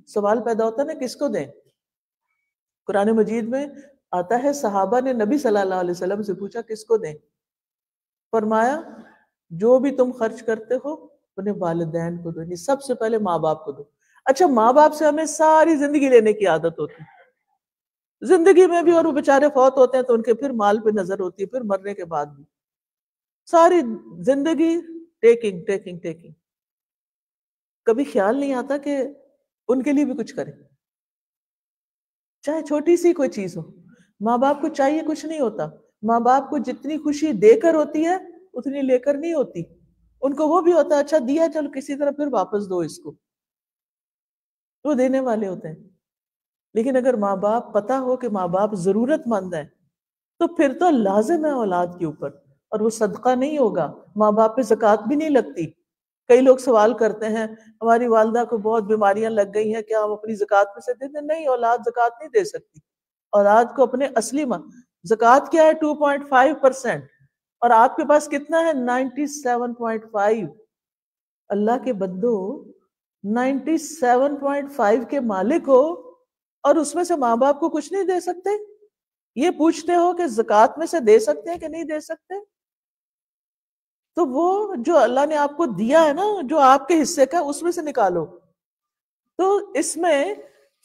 سوال پیدا ہوتا ہے نا، کس کو دیں؟ قرآن مجید میں آتا ہے صحابہ نے نبی صلی اللہ علیہ وسلم سے پوچھا کس کو دیں؟ فرمایا جو بھی تم خرچ کرتے ہو اپنے والدین کو دو، یعنی سب سے پہلے ماں باپ کو دو۔ اچھا، ماں باپ سے ہمیں ساری زندگی لینے کی عادت ہوتی ہے، زندگی میں بھی، اور وہ بیچارے فوت ہوتے ہیں تو ان کے پھر مال پہ نظر ہوتی ہے، پھر مرنے کے بعد بھی ساری زندگی ٹیکنگ، کبھی خیال نہیں آتا کہ ان کے لیے بھی کچھ کریں، چاہے چھوٹی سی کوئی چیز ہو۔ ماں باپ کو چاہیے کچھ نہیں ہوتا، ماں باپ کو جتنی خوشی دے کر ہوتی ہے اتنی لے کر نہیں ہوتی، ان کو وہ بھی ہوتا ہے اچھا دیا چلو کسی طرح پھر واپس دو اس کو، وہ دینے والے ہوتے ہیں. لیکن اگر ماں باپ پتا ہو کہ ماں باپ ضرورت مند ہیں تو پھر تو لازم ہے اولاد کے اوپر، اور وہ صدقہ نہیں ہوگا. ماں باپ پہ زکوٰۃ بھی نہیں لگتی. کئی لوگ سوال کرتے ہیں ہماری والدہ کو بہت بیماریاں لگ گئی ہیں، کیا ہم اپنی زکوٰۃ میں سے دے دیں؟ نہیں، اولاد زکوٰۃ نہیں دے سکتی. اولاد کو اپنے اصلی زکوٰۃ کیا ہے؟ 2.5%. اور آپ کے پاس کتنا ہے؟ 97.5. اللہ کے بندو 97.5 کے مالک ہو اور اس میں سے ماں باپ کو کچھ نہیں دے سکتے؟ یہ پوچھتے ہو کہ زکوٰۃ میں سے دے سکتے ہیں کہ نہیں دے سکتے؟ تو وہ جو اللہ نے آپ کو دیا ہے نا، جو آپ کے حصے کا، اس میں سے نکالو. تو اس میں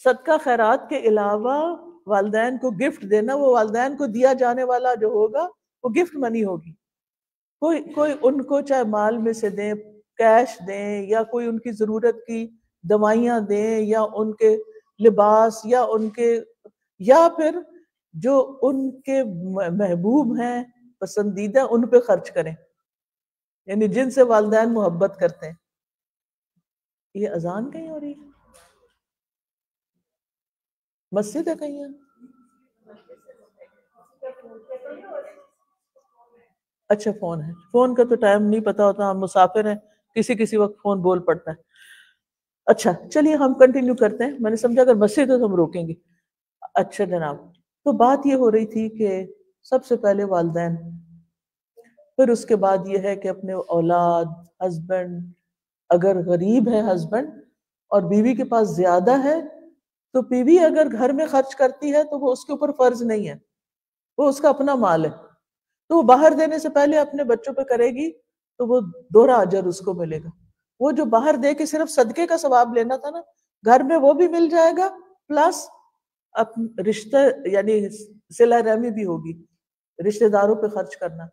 صدقہ خیرات کے علاوہ والدین کو گفٹ دینا، وہ والدین کو دیا جانے والا جو ہوگا وہ گفٹ منی ہوگی. کوئی ان کو چاہے مال میں سے دیں، کیش دیں، یا کوئی ان کی ضرورت کی دوائیاں دیں، یا ان کے لباس، یا پھر جو ان کے محبوب ہیں، پسندیدہ، ان پہ خرچ کریں، یعنی جن سے والدین محبت کرتے ہیں. یہ اذان کہیں ہو رہی ہے؟ مسجد ہے کہیں؟ اچھا، فون ہے. فون کا تو ٹائم نہیں پتا ہوتا، ہم مسافر ہیں، کسی وقت فون بول پڑتا ہے. اچھا چلیے ہم کنٹینیو کرتے ہیں. میں نے سمجھا اگر مسجد ہے تو ہم روکیں گے. اچھا جناب، تو بات یہ ہو رہی تھی کہ سب سے پہلے والدین، پھر اس کے بعد یہ ہے کہ اپنے اولاد، ہسبینڈ، اگر غریب ہے ہسبینڈ اور بیوی کے پاس زیادہ ہے تو بیوی اگر گھر میں خرچ کرتی ہے تو وہ اس کے اوپر فرض نہیں ہے، وہ اس کا اپنا مال ہے. تو وہ باہر دینے سے پہلے اپنے بچوں پہ کرے گی تو وہ دوہرا اجر اس کو ملے گا. وہ جو باہر دے کے صرف صدقے کا ثواب لینا تھا نا، گھر میں وہ بھی مل جائے گا، پلس رشتہ یعنی صلہ رحمی بھی ہوگی، رشتہ داروں پہ خرچ کرنا.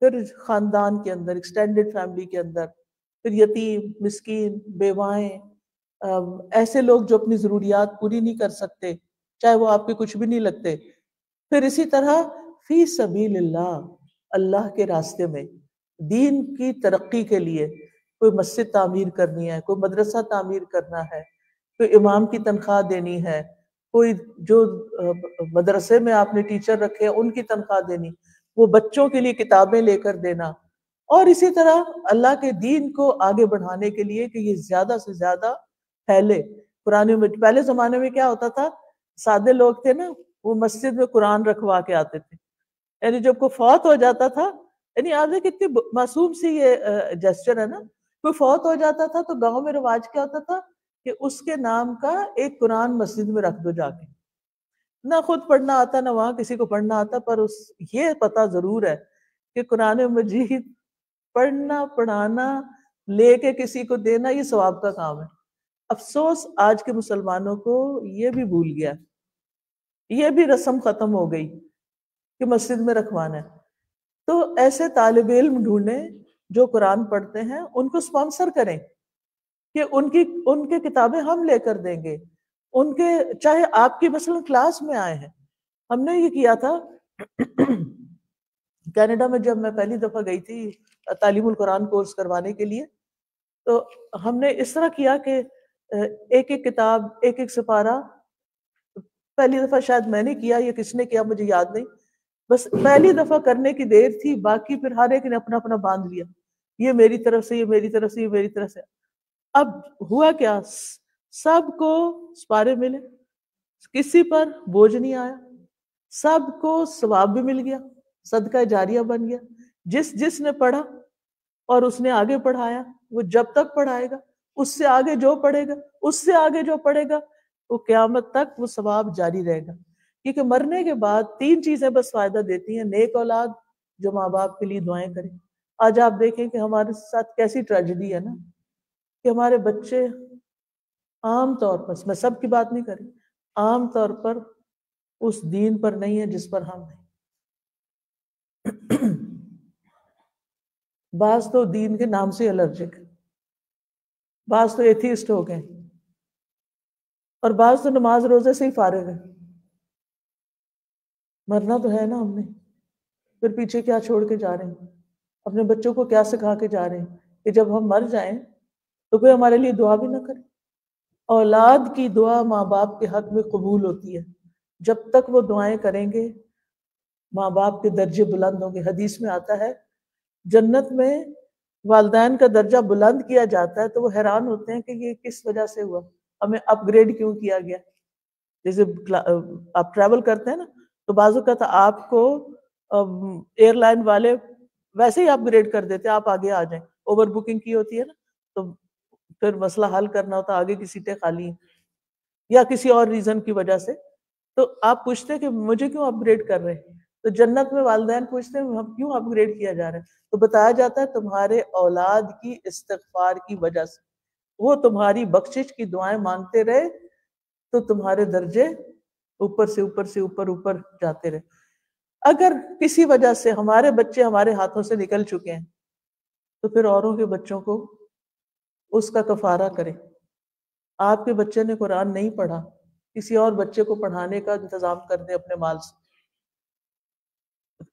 پھر خاندان کے اندر، ایکسٹینڈڈ فیملی کے اندر، پھر یتیم، مسکین، بیوائیں، ایسے لوگ جو اپنی ضروریات پوری نہیں کر سکتے، چاہے وہ آپ کے کچھ بھی نہیں لگتے. پھر اسی طرح فی سبیل اللہ، اللہ کے راستے میں دین کی ترقی کے لیے کوئی مسجد تعمیر کرنی ہے، کوئی مدرسہ تعمیر کرنا ہے، کوئی امام کی تنخواہ دینی ہے، کوئی جو مدرسے میں آپ نے ٹیچر رکھے ہیں ان کی تنخواہ دینی، وہ بچوں کے لیے کتابیں لے کر دینا. اور اسی طرح اللہ کے دین کو آگے بڑھانے کے لیے کہ یہ زیادہ سے زیادہ پھیلے. قرآن میں پہلے زمانے میں کیا ہوتا تھا، سادے لوگ تھے نا، وہ مسجد میں قرآن رکھوا کے آتے تھے. یعنی جب کوئی فوت ہو جاتا تھا، یعنی آپ نے کتنی معصوم سی یہ جیسچر ہے نا، کوئی فوت ہو جاتا تھا تو گاؤں میں رواج کیا ہوتا تھا کہ اس کے نام کا ایک قرآن مسجد میں رکھ دو جا کے. نہ خود پڑھنا آتا نہ وہاں کسی کو پڑھنا آتا، پر یہ پتہ ضرور ہے کہ قرآن مجید پڑھنا، پڑھانا، لے کے کسی کو دینا، یہ ثواب کا کام ہے. افسوس آج کے مسلمانوں کو یہ بھی بھول گیا، یہ بھی رسم ختم ہو گئی کہ مسجد میں رکھوانا ہے. تو ایسے طالب علم ڈھونڈیں جو قرآن پڑھتے ہیں، ان کو سپانسر کریں کہ ان کی کتابیں ہم لے کر دیں گے. ان کے چاہے آپ کی مثلا کلاس میں آئے ہیں. ہم نے یہ کیا تھا کینیڈا میں، جب میں پہلی دفعہ گئی تھی تعلیم القرآن کورس کروانے کے لیے، تو ہم نے اس طرح کیا کہ ایک ایک کتاب، ایک ایک سپارہ، پہلی دفعہ شاید میں نے کیا یا کس نے کیا مجھے یاد نہیں، بس پہلی دفعہ کرنے کی دیر تھی، باقی پھر ہر ایک نے اپنا اپنا باندھ لیا، یہ میری طرف سے، یہ میری طرف سے، یہ میری طرف سے. اب ہوا کیا، سب کو سپارے ملے، کسی پر بوجھ نہیں آیا، سب کو ثواب بھی مل گیا، صدقہ جاریہ بن گیا. جس نے پڑھا اور اس نے آگے پڑھایا، وہ جب تک پڑھائے گا، اس سے آگے جو پڑھے گا، اس سے آگے جو پڑھے گا، وہ قیامت تک وہ ثواب جاری رہے گا. کیونکہ مرنے کے بعد 3 چیزیں بس فائدہ دیتی ہیں: نیک اولاد جو ماں باپ کے لیے دعائیں کرے. آج آپ دیکھیں کہ ہمارے ساتھ کیسی ٹریجڈی ہے نا، کہ ہمارے بچے عام طور پر، میں سب کی بات نہیں کر رہی، عام طور پر اس دین پر نہیں ہے جس پر ہم ہیں. بعض تو دین کے نام سے الرجک، بعض تو ایتھیسٹ ہو گئے، اور بعض تو نماز روزے سے ہی فارغ ہے. مرنا تو ہے نا ہم نے، پھر پیچھے کیا چھوڑ کے جا رہے ہیں، اپنے بچوں کو کیا سکھا کے جا رہے ہیں کہ جب ہم مر جائیں تو کوئی ہمارے لیے دعا بھی نہ کرے. اولاد کی دعا ماں باپ کے حق میں قبول ہوتی ہے، جب تک وہ دعائیں کریں گے ماں باپ کے درجے بلند ہوں گے۔ حدیث میں آتا ہے جنت میں والدین کا درجہ بلند کیا جاتا ہے تو وہ حیران ہوتے ہیں کہ یہ کس وجہ سے ہوا، ہمیں اپ گریڈ کیوں کیا گیا۔ جیسے آپ ٹریول کرتے ہیں نا تو بعض اوقات آپ کو ایئر لائن والے ویسے ہی اپ گریڈ کر دیتے، آپ آگے آ جائیں، اوور بکنگ کی ہوتی ہے نا، تو پھر مسئلہ حل کرنا ہوتا، آگے کی سیٹیں خالی ہیں یا کسی اور ریزن کی وجہ سے، تو آپ پوچھتے ہیں کہ مجھے کیوں اپ گریڈ کر رہے ہیں، تو جنت میں والدین پوچھتے ہیں ہم کیوں اپ گریڈ کیا جا رہا ہے، تو بتایا جاتا ہے تمہارے اولاد کی استغفار کی وجہ سے، وہ تمہاری بخشش کی دعائیں مانگتے رہے تو تمہارے درجے اوپر سے اوپر سے اوپر اوپر جاتے رہے۔ اگر کسی وجہ سے ہمارے بچے ہمارے ہاتھوں سے نکل چکے ہیں تو پھر اوروں کے بچوں کو اس کا کفارہ کریں۔ آپ کے بچے نے قرآن نہیں پڑھا، کسی اور بچے کو پڑھانے کا انتظام کر دیں اپنے مال سے۔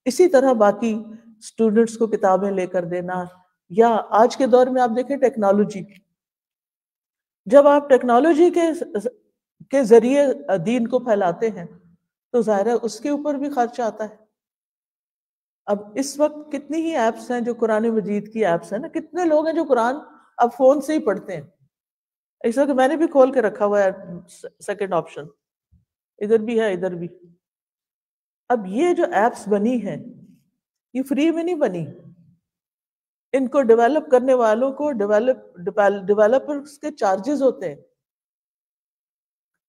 اسی طرح باقی اسٹوڈنٹس کو کتابیں لے کر دینا، یا آج کے دور میں آپ دیکھیں ٹیکنالوجی، جب آپ ٹیکنالوجی کے ذریعے دین کو پھیلاتے ہیں تو ظاہر ہے اس کے اوپر بھی خرچ آتا ہے۔ اب اس وقت کتنی ہی ایپس ہیں جو قرآن مجید کی ایپس ہیں نا، کتنے لوگ ہیں جو قرآن اب فون سے ہی پڑھتے ہیں۔ اس وقت میں نے بھی کھول کے رکھا ہوا ہے سیکنڈ آپشن، ادھر بھی ہے ادھر بھی۔ اب یہ جو ایپس بنی ہیں یہ فری میں نہیں بنی، ان کو ڈیولپ کرنے والوں کو ڈیولپرز کے چارجز ہوتے ہیں۔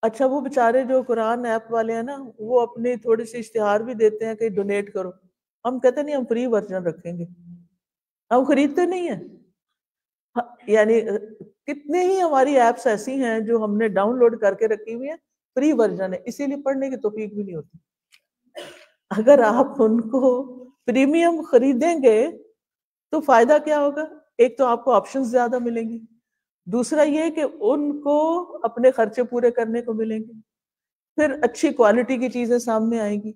اچھا وہ بیچارے جو قرآن ایپ والے ہیں نا، وہ اپنی تھوڑی سی اشتہار بھی دیتے ہیں کہ ڈونیٹ کرو، ہم کہتے نہیں ہم فری ورژن رکھیں گے، ہم خریدتے نہیں ہیں۔ یعنی کتنے ہی ہماری ایپس ایسی ہیں جو ہم نے ڈاؤن لوڈ کر کے رکھی ہوئی ہیں، فری ورژن ہے، اسی لیے پڑھنے کی توفیق بھی نہیں ہوتی۔ اگر آپ ان کو پریمیم خریدیں گے تو فائدہ کیا ہوگا؟ ایک تو آپ کو آپشنز زیادہ ملیں گی، دوسرا یہ کہ ان کو اپنے خرچے پورے کرنے کو ملیں گے، پھر اچھی کوالٹی کی چیزیں سامنے آئیں گی،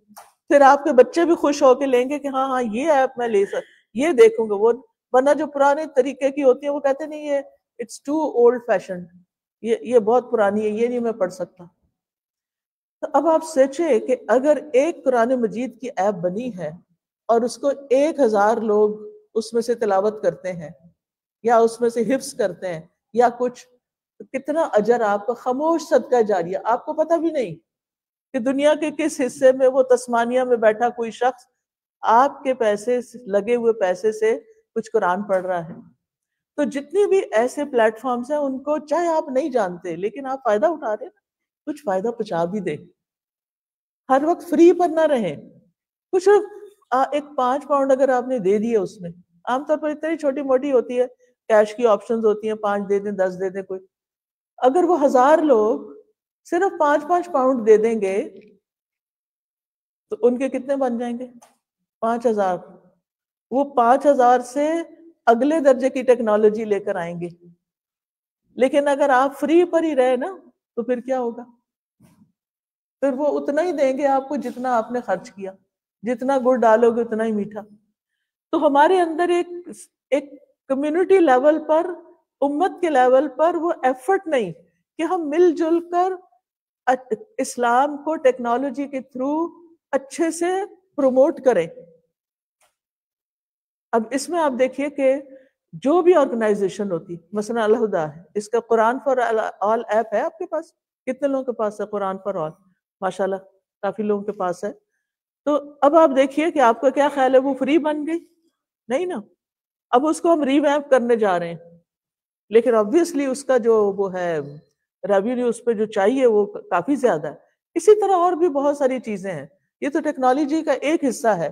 پھر آپ کے بچے بھی خوش ہو کے لیں گے کہ ہاں یہ ایپ میں لے یہ دیکھوں گا۔ وہ ورنہ جو پرانے طریقے کی ہوتی ہیں وہ کہتے نہیں یہ اٹس ٹو اولڈ فیشنڈ، یہ بہت پرانی ہے، یہ نہیں میں پڑھ سکتا۔ تو اب آپ سوچیں کہ اگر ایک قرآن مجید کی ایپ بنی ہے اور اس کو 1000 لوگ اس میں سے تلاوت کرتے ہیں یا اس میں سے حفظ کرتے ہیں یا کچھ، تو کتنا اجر آپ کا خاموش صدقہ جاریہ، آپ کو پتہ بھی نہیں کہ دنیا کے کس حصے میں وہ تسمانیہ میں بیٹھا کوئی شخص آپ کے پیسے لگے ہوئے پیسے سے کچھ قرآن پڑھ رہا ہے۔ تو جتنی بھی ایسے پلیٹ فارمز ہیں ان کو چاہے آپ نہیں جانتے لیکن آپ فائدہ اٹھا رہے ہیں، کچھ فائدہ پہنچا بھی دیں، ہر وقت فری پر نہ رہیں۔ کچھ ایک 5 پاؤنڈ اگر آپ نے دے دیے، اس میں عام طور پر اتنی چھوٹی موٹی ہوتی ہے، کیش کی آپشنز ہوتی ہیں، 5 دے دیں 10 دے دیں کوئی، اگر وہ 1000 لوگ صرف 5 پاؤنڈ دے دیں گے تو ان کے کتنے بن جائیں گے؟ 5000۔ وہ 5000 سے اگلے درجے کی ٹیکنالوجی لے کر آئیں گے۔ لیکن اگر آپ فری پر ہی رہے نا تو پھر کیا ہوگا؟ پھر وہ اتنا ہی دیں گے آپ کو جتنا آپ نے خرچ کیا، جتنا گڑ ڈالو گے اتنا ہی میٹھا۔ تو ہمارے اندر ایک کمیونٹی لیول پر، امت کے لیول پر وہ ایفرٹ نہیں کہ ہم مل جل کر اسلام کو ٹیکنالوجی کے تھرو اچھے سے پروموٹ کریں۔ اب اس میں آپ دیکھیے کہ جو بھی آرگنائزیشن ہوتی، مثلا الہدا ہے، اس کا قرآن فار آل ایپ ہے آپ کے پاس؟ کتنے لوگوں کے پاس ہے قرآن فار آل؟ ماشاءاللہ کافی لوگوں کے پاس ہے۔ تو اب آپ دیکھیے کہ آپ کا کیا خیال ہے، وہ فری بن گئی؟ نہیں نا، اب اس کو ہم ری ویمپ کرنے جا رہے ہیں، لیکن obviously اس کا جو وہ ہے ریونیو اس پہ جو چاہیے وہ کافی زیادہ ہے۔ اسی طرح اور بھی بہت ساری چیزیں ہیں، یہ تو ٹیکنالوجی کا ایک حصہ ہے۔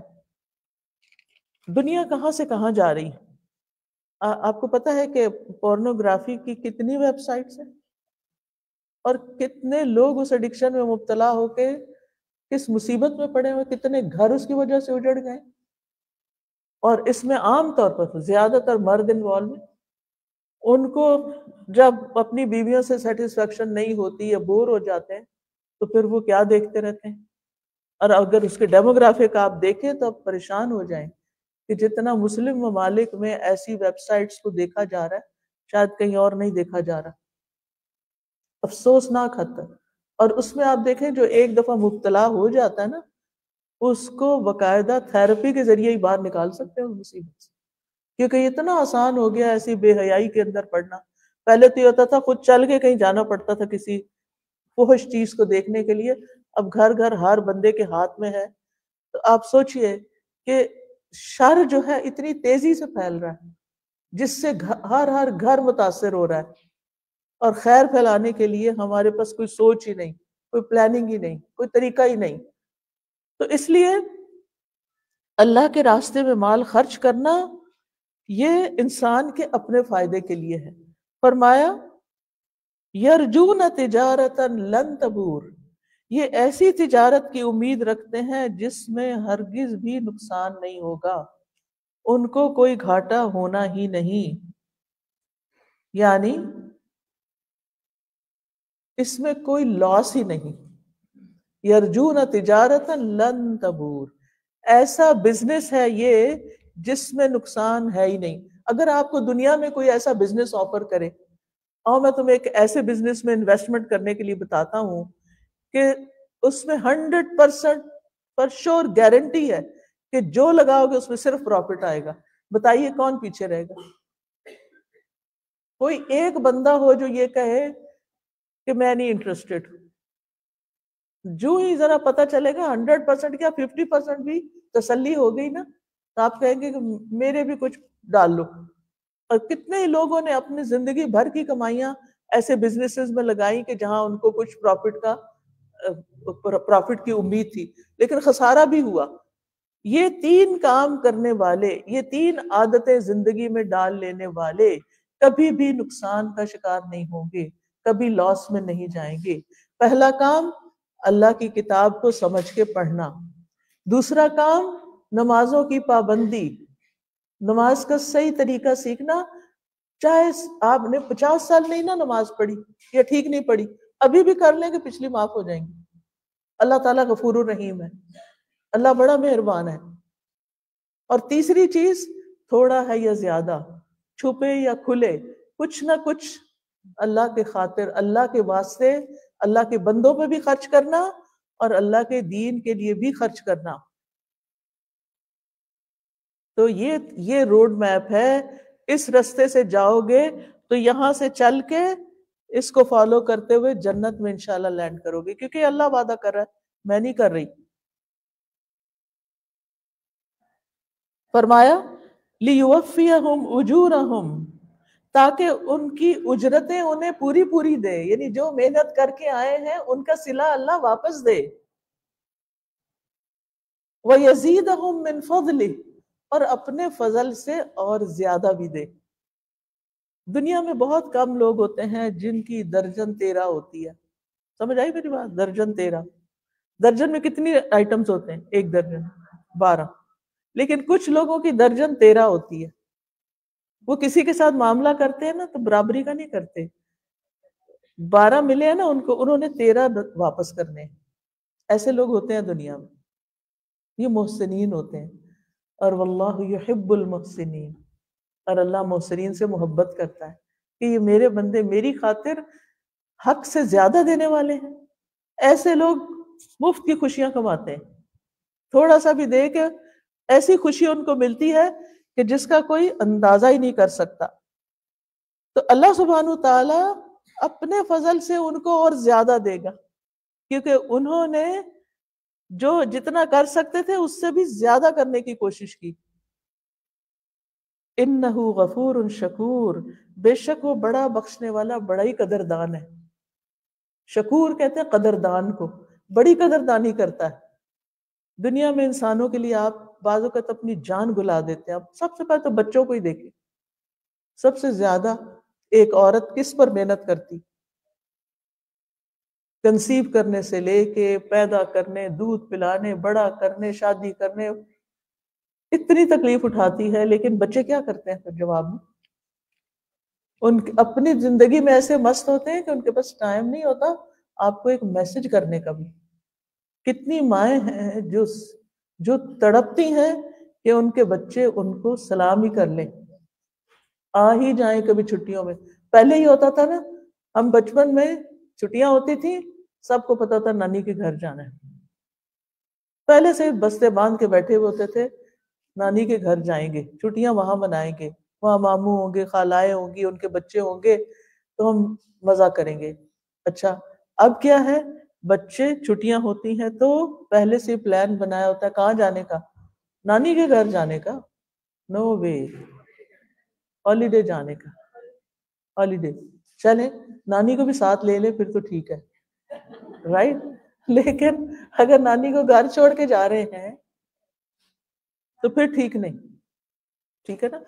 دنیا کہاں سے کہاں جا رہی ہے؟ آپ کو پتہ ہے کہ پورنوگرافی کی کتنی ویب سائٹس ہیں اور کتنے لوگ اس ایڈکشن میں مبتلا ہو کے کس مصیبت میں پڑے ہوئے، کتنے گھر اس کی وجہ سے اجڑ گئے۔ اور اس میں عام طور پر زیادہ تر مرد انوالو ہیں۔ ان کو جب اپنی بیویوں سے سیٹسفیکشن نہیں ہوتی یا بور ہو جاتے ہیں تو پھر وہ کیا دیکھتے رہتے ہیں۔ اور اگر اس کے ڈیموگرافک آپ دیکھیں تو آپ پریشان ہو جائیں کہ جتنا مسلم ممالک میں ایسی ویب سائٹس کو دیکھا جا رہا ہے شاید کہیں اور نہیں دیکھا جا رہا۔ افسوسناک حد تک. اور اس میں آپ دیکھیں جو ایک دفعہ مبتلا ہو جاتا ہے نا اس کو باقاعدہ تھراپی کے ذریعے ہی باہر نکال سکتے ہیں اس مصیبت سے. کیونکہ اتنا آسان ہو گیا ایسی بے حیائی کے اندر پڑنا. پہلے تو یہ ہوتا تھا خود چل کے کہیں جانا پڑتا تھا کسی فحش چیز کو دیکھنے کے لیے، اب گھر گھر ہر بندے کے ہاتھ میں ہے. تو آپ سوچئے کہ شر جو ہے اتنی تیزی سے پھیل رہا ہے جس سے ہر گھر متاثر ہو رہا ہے، اور خیر پھیلانے کے لیے ہمارے پاس کوئی سوچ ہی نہیں، کوئی پلاننگ ہی نہیں، کوئی طریقہ ہی نہیں. تو اس لیے اللہ کے راستے میں مال خرچ کرنا یہ انسان کے اپنے فائدے کے لیے ہے. فرمایا یرجون تجارتا لن تبور، یہ ایسی تجارت کی امید رکھتے ہیں جس میں ہرگز بھی نقصان نہیں ہوگا، ان کو کوئی گھاٹا ہونا ہی نہیں. یعنی اس میں کوئی لاس ہی نہیں. یرجون تجارتا لن تبور، ایسا بزنس ہے یہ جس میں نقصان ہے ہی نہیں. اگر آپ کو دنیا میں کوئی ایسا بزنس آفر کرے، اور میں تمہیں ایک ایسے بزنس میں انویسٹمنٹ کرنے کے لیے بتاتا ہوں کہ اس میں 100% پر شور گارنٹی ہے کہ جو لگاؤ گے اس میں صرف پروفٹ آئے گا، بتائیے کون پیچھے رہے گا؟ کوئی ایک بندہ ہو جو یہ کہے کہ میں نہیں انٹرسٹڈ. جو ہی ذرا پتا چلے گا 100% کیا 50% بھی تسلی ہو گئی نا، تو آپ کہیں گے کہ میرے بھی کچھ ڈال لو. اور کتنے ہی لوگوں نے اپنی زندگی بھر کی کمائیاں ایسے بزنسز میں لگائی کہ جہاں ان کو کچھ پروفٹ کی امید تھی لیکن خسارہ بھی ہوا. یہ 3 کام کرنے والے، یہ 3 عادتیں زندگی میں ڈال لینے والے کبھی بھی نقصان کا شکار نہیں ہوں گے، کبھی لاس میں نہیں جائیں گے. پہلا کام اللہ کی کتاب کو سمجھ کے پڑھنا. دوسرا کام نمازوں کی پابندی، نماز کا صحیح طریقہ سیکھنا. چاہے آپ نے 50 سال نہیں نا نماز پڑھی یا ٹھیک نہیں پڑھی، ابھی بھی کر لیں کہ پچھلی معاف ہو جائیں گی. اللہ تعالیٰ غفور الرحیم ہے، اللہ بڑا مہربان ہے. اور تیسری چیز تھوڑا ہے یا زیادہ، چھپے یا کھلے، کچھ نہ کچھ اللہ کے خاطر، اللہ کے واسطے، اللہ کے بندوں پہ بھی خرچ کرنا اور اللہ کے دین کے لیے بھی خرچ کرنا. تو یہ روڈ میپ ہے. اس رستے سے جاؤ گے تو یہاں سے چل کے اس کو فالو کرتے ہوئے جنت میں انشاءاللہ لینڈ کرو گے، کیونکہ اللہ وعدہ کر رہا ہے، میں نہیں کر رہی. فرمایا لیوفیہم اجورہم، تاکہ ان کی اجرتیں انہیں پوری دے، یعنی جو محنت کر کے آئے ہیں ان کا صلہ اللہ واپس دے. وَيَزِيدَهُم مِّن فَضْلِهِ، اور اپنے فضل سے اور زیادہ بھی دے. دنیا میں بہت کم لوگ ہوتے ہیں جن کی درجن 13 ہوتی ہے. سمجھ آئی میری بات؟ درجن 13. درجن میں کتنی آئٹمز ہوتے ہیں؟ ایک درجن 12. لیکن کچھ لوگوں کی درجن 13 ہوتی ہے. وہ کسی کے ساتھ معاملہ کرتے ہیں نا تو برابری کا نہیں کرتے. 12 ملے ہیں نا ان کو، انہوں نے 13 واپس کرنے ہیں. ایسے لوگ ہوتے ہیں دنیا میں، یہ محسنین ہوتے ہیں. اور واللہ یحب المحسنین، اور اللہ محسنین سے محبت کرتا ہے کہ یہ میرے بندے میری خاطر حق سے زیادہ دینے والے ہیں. ایسے لوگ مفت کی خوشیاں کماتے ہیں، تھوڑا سا بھی دے کے ایسی خوشی ان کو ملتی ہے کہ جس کا کوئی اندازہ ہی نہیں کر سکتا. تو اللہ سبحانہ تعالی اپنے فضل سے ان کو اور زیادہ دے گا، کیونکہ انہوں نے جو جتنا کر سکتے تھے اس سے بھی زیادہ کرنے کی کوشش کی. انہ غفور شکور، بے شک وہ بڑا بخشنے والا، بڑا ہی قدردان ہے. شکور کہتے ہیں قدردان کو، بڑی قدردانی کرتا ہے. دنیا میں انسانوں کے لیے آپ بعض اوقات اپنی جان گلا دیتے ہیں. آپ سب سے پہلے تو بچوں کو ہی دیکھیں، سب سے زیادہ ایک عورت کس پر محنت کرتی؟ کنسیو کرنے سے لے کے پیدا کرنے، دودھ پلانے، بڑا کرنے، شادی کرنے، اتنی تکلیف اٹھاتی ہے. لیکن بچے کیا کرتے ہیں پھر جواب میں؟ ان اپنی زندگی میں ایسے مست ہوتے ہیں کہ ان کے پاس ٹائم نہیں ہوتا آپ کو ایک میسج کرنے کا بھی. کتنی مائیں ہیں جو تڑپتی ہیں کہ ان کے بچے ان کو سلام ہی کر لیں، آ ہی جائیں کبھی چھٹیوں میں. پہلے ہی ہوتا تھا نا، ہم بچپن میں چھٹیاں ہوتی تھی سب کو پتا تھا نانی کے گھر جانا ہے، پہلے سے بستے باندھ کے بیٹھے ہوئے ہوتے تھے، نانی کے گھر جائیں گے، چھٹیاں وہاں منائیں گے، وہاں ماموں ہوں گے، خالائیں ہوں گی، ان کے بچے ہوں گے، تو ہم مزہ کریں گے۔ اچھا اب کیا ہے، بچے چھٹیاں ہوتی ہیں تو پہلے سے پلان بنایا ہوتا ہے کہاں جانے کا، نانی کے گھر جانے کا، نو وے، ہالیڈے جانے کا، ہالیڈے چلے نانی کو بھی ساتھ لے لے پھر تو ٹھیک ہے، رائٹ؟ لیکن اگر نانی کو گھر چھوڑ کے جا رہے ہیں تو پھر ٹھیک نہیں، ٹھیک ہے نا؟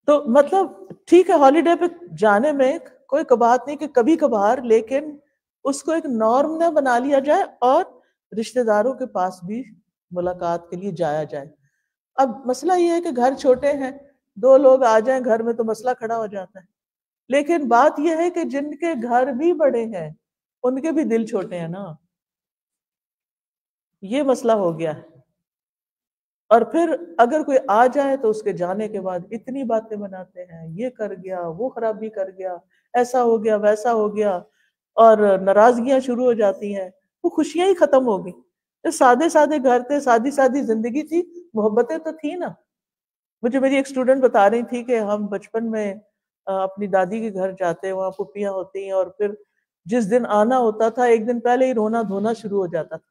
تو مطلب ٹھیک ہے ہالیڈے پہ جانے میں کوئی بات نہیں کہ کبھی کبھار، لیکن اس کو ایک نارم نہ بنا لیا جائے اور رشتہ داروں کے پاس بھی ملاقات کے لیے جایا جائے۔ اب مسئلہ یہ ہے کہ گھر چھوٹے ہیں، 2 لوگ آ جائیں گھر میں تو مسئلہ کھڑا ہو جاتا ہے، لیکن بات یہ ہے کہ جن کے گھر بھی بڑے ہیں ان کے بھی دل چھوٹے ہیں نا، یہ مسئلہ ہو گیا ہے۔ اور پھر اگر کوئی آ جائے تو اس کے جانے کے بعد اتنی باتیں بناتے ہیں، یہ کر گیا، وہ خرابی کر گیا، ایسا ہو گیا، ویسا ہو گیا، اور ناراضگیاں شروع ہو جاتی ہیں، وہ خوشیاں ہی ختم ہو گئی۔ تو سادے سادے گھر تھے، سادی سادی زندگی تھی، محبتیں تو تھی نا۔ مجھے میری ایک اسٹوڈنٹ بتا رہی تھی کہ ہم بچپن میں اپنی دادی کے گھر جاتے، وہاں پھوپھیاں ہوتی ہیں، اور پھر جس دن آنا ہوتا تھا ایک دن پہلے ہی رونا دھونا شروع ہو جاتا تھا،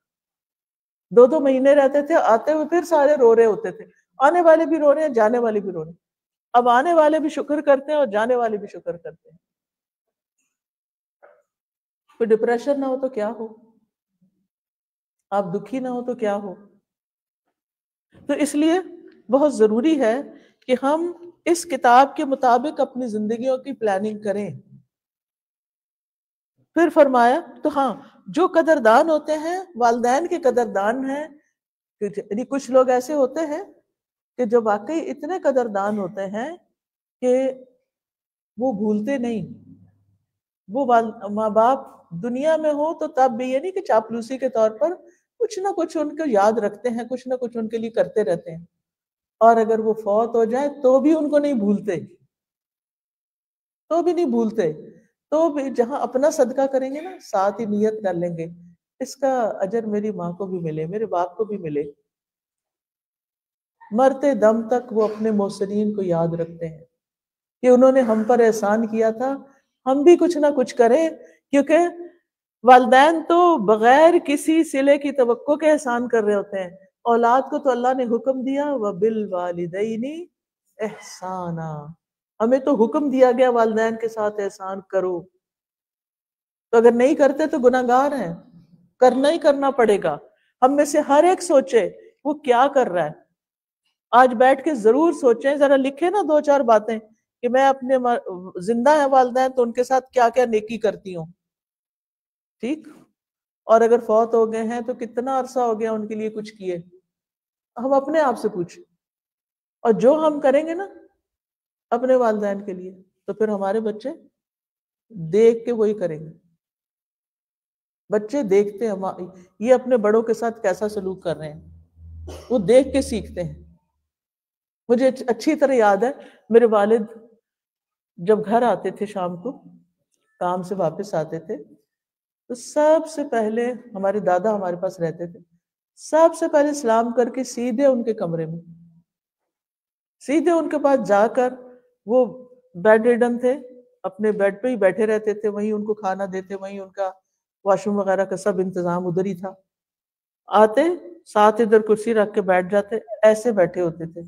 2 مہینے رہتے تھے، آتے ہوئے پھر سارے رو رہے ہوتے تھے، آنے والے بھی رو رہے ہیں، جانے والے بھی رو رہے ہیں۔ اب آنے والے بھی شکر کرتے ہیں اور جانے والے بھی شکر کرتے ہیں۔ کوئی ڈپریشن نہ ہو تو کیا ہو، آپ دکھی نہ ہو تو کیا ہو۔ تو اس لیے بہت ضروری ہے کہ ہم اس کتاب کے مطابق اپنی زندگیوں کی پلاننگ کریں۔ پھر فرمایا تو ہاں جو قدردان ہوتے ہیں والدین کے قدردان ہیں، یعنی کچھ لوگ ایسے ہوتے ہیں کہ جو واقعی اتنے قدردان ہوتے ہیں کہ وہ بھولتے نہیں، وہ ماں باپ دنیا میں ہو تو تب بھی یہ نہیں کہ چاپلوسی کے طور پر کچھ نہ کچھ ان کو یاد رکھتے ہیں، کچھ نہ کچھ ان کے لیے کرتے رہتے ہیں، اور اگر وہ فوت ہو جائے تو بھی ان کو نہیں بھولتے، تو بھی نہیں بھولتے، تو بھی جہاں اپنا صدقہ کریں گے نا ساتھ ہی نیت کر لیں گے اس کا اجر میری ماں کو بھی ملے، میرے باپ کو بھی ملے۔ مرتے دم تک وہ اپنے محسنین کو یاد رکھتے ہیں کہ انہوں نے ہم پر احسان کیا تھا، ہم بھی کچھ نہ کچھ کریں، کیونکہ والدین تو بغیر کسی صلے کی توقع کے احسان کر رہے ہوتے ہیں۔ اولاد کو تو اللہ نے حکم دیا وَبِالْوَالِدَيْنِ احسانا، ہمیں تو حکم دیا گیا والدین کے ساتھ احسان کرو، تو اگر نہیں کرتے تو گناہگار ہیں، کرنا ہی کرنا پڑے گا۔ ہم میں سے ہر ایک سوچے وہ کیا کر رہا ہے، آج بیٹھ کے ضرور سوچیں، ذرا لکھیں نا 2-4 باتیں کہ میں اپنے زندہ ہیں والدین تو ان کے ساتھ کیا کیا نیکی کرتی ہوں، ٹھیک؟ اور اگر فوت ہو گئے ہیں تو کتنا عرصہ ہو گیا ان کے لیے کچھ کیے، ہم اپنے آپ سے پوچھیں، اور جو ہم کریں گے نا اپنے والدین کے لیے تو پھر ہمارے بچے دیکھ کے وہی کریں گے۔ بچے دیکھتے ہیں یہ اپنے بڑوں کے ساتھ کیسا سلوک کر رہے ہیں، وہ دیکھ کے سیکھتے ہیں۔ مجھے اچھی طرح یاد ہے میرے والد جب گھر آتے تھے شام کو، کام سے واپس آتے تھے، تو سب سے پہلے ہمارے دادا ہمارے پاس رہتے تھے، سب سے پہلے سلام کر کے سیدھے ان کے کمرے میں، سیدھے ان کے پاس جا کر، وہ بیڈ ریڈن تھے، اپنے بیڈ پہ ہی بیٹھے رہتے تھے، وہیں ان کو کھانا دیتے، وہیں ان کا واش روم وغیرہ کا سب انتظام ادھر ہی تھا، آتے ساتھ ادھر کرسی رکھ کے بیٹھ جاتے، ایسے بیٹھے ہوتے تھے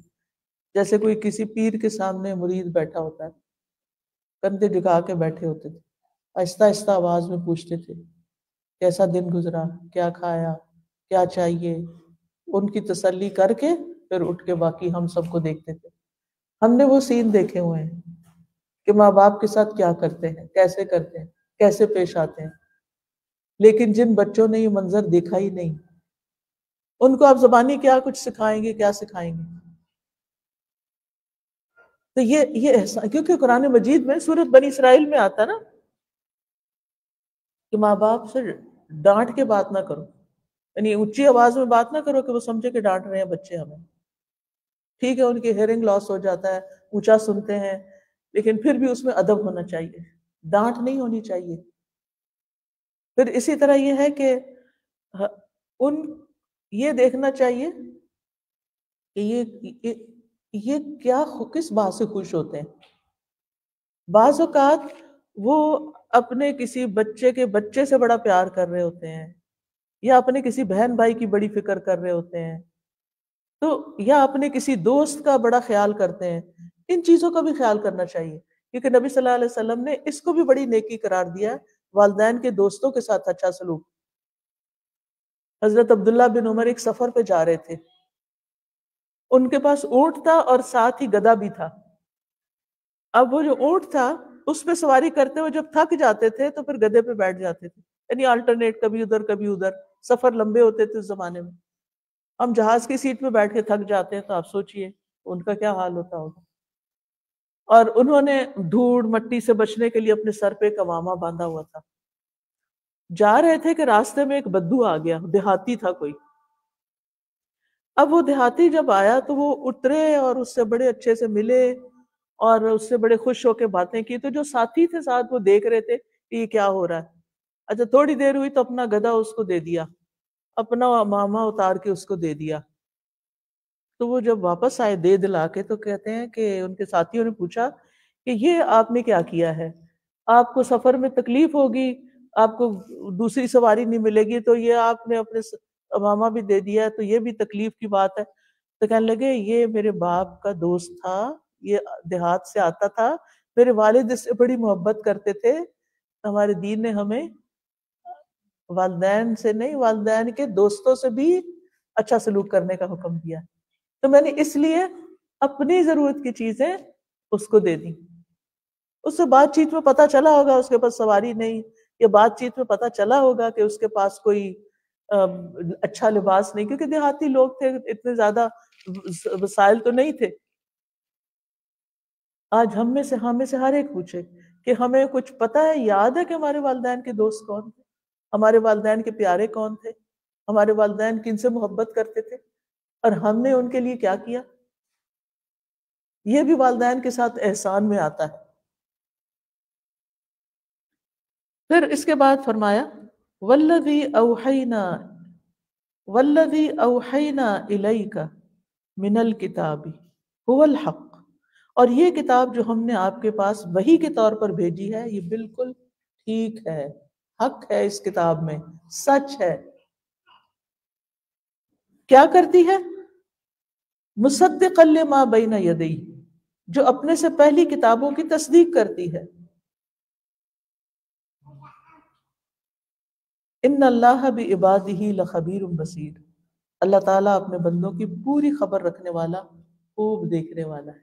جیسے کوئی کسی پیر کے سامنے مرید بیٹھا ہوتا ہے، کندھے جھکا کے بیٹھے ہوتے تھے، آہستہ آہستہ آواز میں پوچھتے تھے کیسا دن گزرا، کیا کھایا، کیا چاہیے، ان کی تسلی کر کے پھر اٹھ کے باقی ہم سب کو دیکھتے تھے۔ ہم نے وہ سین دیکھے ہوئے ہیں کہ ماں باپ کے ساتھ کیا کرتے ہیں، کیسے پیش آتے ہیں، لیکن جن بچوں نے یہ منظر دیکھا ہی نہیں ان کو آپ زبانی کیا کچھ سکھائیں گے، کیا سکھائیں گے؟ تو یہ احسان، کیونکہ قرآن مجید میں سورۃ بنی اسرائیل میں آتا نا کہ ماں باپ سے ڈانٹ کے بات نہ کرو، یعنی اونچی آواز میں بات نہ کرو کہ وہ سمجھے کہ ڈانٹ رہے ہیں بچے ہمیں، ٹھیک ہے ان کی ہیئرنگ لاس ہو جاتا ہے، اونچا سنتے ہیں، لیکن پھر بھی اس میں ادب ہونا چاہیے، ڈانٹ نہیں ہونی چاہیے۔ پھر اسی طرح یہ ہے کہ ان یہ دیکھنا چاہیے کہ یہ کیا کس بات سے خوش ہوتے ہیں. بعض اوقات وہ اپنے کسی بچے کے بچے سے بڑا پیار کر رہے ہوتے ہیں، یا اپنے کسی بہن بھائی کی بڑی فکر کر رہے ہوتے ہیں، تو یا اپنے کسی دوست کا بڑا خیال کرتے ہیں. ان چیزوں کا بھی خیال کرنا چاہیے، کیونکہ نبی صلی اللہ علیہ وسلم نے اس کو بھی بڑی نیکی قرار دیا، والدین کے دوستوں کے ساتھ اچھا سلوک. حضرت عبداللہ بن عمر ایک سفر پہ جا رہے تھے، ان کے پاس اونٹ تھا اور ساتھ ہی گدھا بھی تھا. اب وہ جو اونٹ تھا اس پہ سواری کرتے ہوئے جب تھک جاتے تھے تو پھر گدھے پہ بیٹھ جاتے تھے، یعنی آلٹرنیٹ، کبھی ادھر کبھی ادھر. سفر لمبے ہوتے تھے اس زمانے میں. ہم جہاز کی سیٹ پہ بیٹھ کے تھک جاتے ہیں تو آپ سوچئے ان کا کیا حال ہوتا ہوگا. اور انہوں نے دھوڑ مٹی سے بچنے کے لیے اپنے سر پہ ایک عمامہ باندھا ہوا تھا. جا رہے تھے کہ راستے میں ایک بدو آ گیا، دیہاتی تھا کوئی. اب وہ دیہاتی جب آیا تو وہ اترے اور اس سے بڑے اچھے سے ملے اور اس سے بڑے خوش ہو کے باتیں کی. تو جو ساتھی تھے ساتھ وہ دیکھ رہے تھے کہ یہ کیا ہو رہا ہے. اچھا تھوڑی دیر ہوئی تو اپنا گدھا اس کو دے دیا، اپنا عمامہ اتار کے اس کو دے دیا. تو وہ جب واپس آئے دے دلا کے تو کہتے ہیں کہ ان کے ساتھیوں نے پوچھا کہ یہ آپ نے کیا کیا ہے؟ آپ کو سفر میں تکلیف ہوگی، آپ کو دوسری سواری نہیں ملے گی، تو یہ آپ نے اپنے عمامہ بھی دے دیا ہے، تو یہ بھی تکلیف کی بات ہے. تو کہنے لگے یہ میرے باپ کا دوست تھا، یہ دیہات سے آتا تھا، میرے والد اس سے بڑی محبت کرتے تھے. ہمارے دین نے ہمیں والدین سے نہیں، والدین کے دوستوں سے بھی اچھا سلوک کرنے کا حکم دیا. تو میں نے اس لیے اپنی ضرورت کی چیزیں اس کو دے دی. اس سے بات چیت میں پتہ چلا ہوگا اس کے پاس سواری نہیں، یا بات چیت میں پتہ چلا ہوگا کہ اس کے پاس کوئی اچھا لباس نہیں، کیونکہ دیہاتی لوگ تھے، اتنے زیادہ وسائل تو نہیں تھے. آج ہم میں سے ہر ایک پوچھے کہ ہمیں کچھ پتہ ہے، یاد ہے کہ ہمارے والدین کے دوست کون تھے، ہمارے والدین کے پیارے کون تھے، ہمارے والدین کن سے محبت کرتے تھے، اور ہم نے ان کے لیے کیا کیا؟ یہ بھی والدین کے ساتھ احسان میں آتا ہے. پھر اس کے بعد فرمایا والذی اوحینا الیک من الکتاب هو الحق، اور یہ کتاب جو ہم نے آپ کے پاس وحی کے طور پر بھیجی ہے یہ بالکل ٹھیک ہے، حق ہے، اس کتاب میں سچ ہے. کیا کرتی ہے؟ مصدقا لما بین یدیہ، جو اپنے سے پہلی کتابوں کی تصدیق کرتی ہے. ان اللہ بعبادہ لخبیر بصیر، اللہ تعالیٰ اپنے بندوں کی پوری خبر رکھنے والا، خوب دیکھنے والا ہے.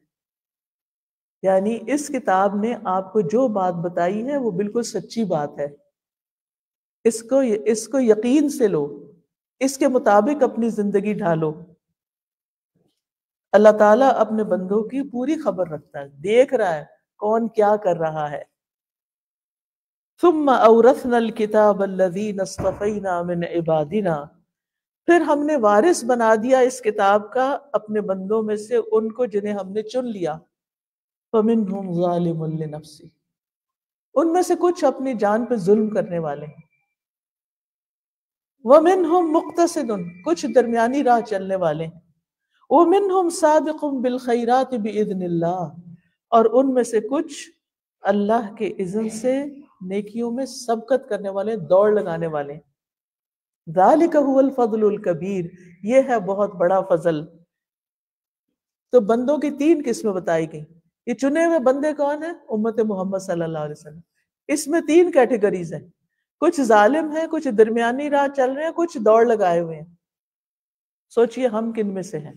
یعنی اس کتاب نے آپ کو جو بات بتائی ہے وہ بالکل سچی بات ہے، اس کو یقین سے لو، اس کے مطابق اپنی زندگی ڈھالو. اللہ تعالیٰ اپنے بندوں کی پوری خبر رکھتا ہے، دیکھ رہا ہے کون کیا کر رہا ہے. ثم اورثنا الکتاب الذین اصطفینا من عبادنا، پھر ہم نے وارث بنا دیا اس کتاب کا اپنے بندوں میں سے ان کو جنہیں ہم نے چن لیا. فمنہم ظالم لنفسہ، ان میں سے کچھ اپنی جان پہ ظلم کرنے والے ہیں. ومنہم مقتصد، کچھ درمیانی راہ چلنے والے ہیں. ومنہم سابق بالخیرات باذن اللہ، اور ان میں سے کچھ اللہ کے اذن سے نیکیوں میں سبقت کرنے والے، دوڑ لگانے والے. ذالک هو الفضل الکبیر، یہ ہے بہت بڑا فضل. تو بندوں کی 3 قسمیں بتائی گئی. یہ چنے ہوئے بندے کون ہیں؟ امت محمد صلی اللہ علیہ وسلم. اس میں 3 کیٹیگریز ہیں، کچھ ظالم ہیں، کچھ درمیانی راہ چل رہے ہیں، کچھ دوڑ لگائے ہوئے ہیں. سوچئے ہم کن میں سے ہیں؟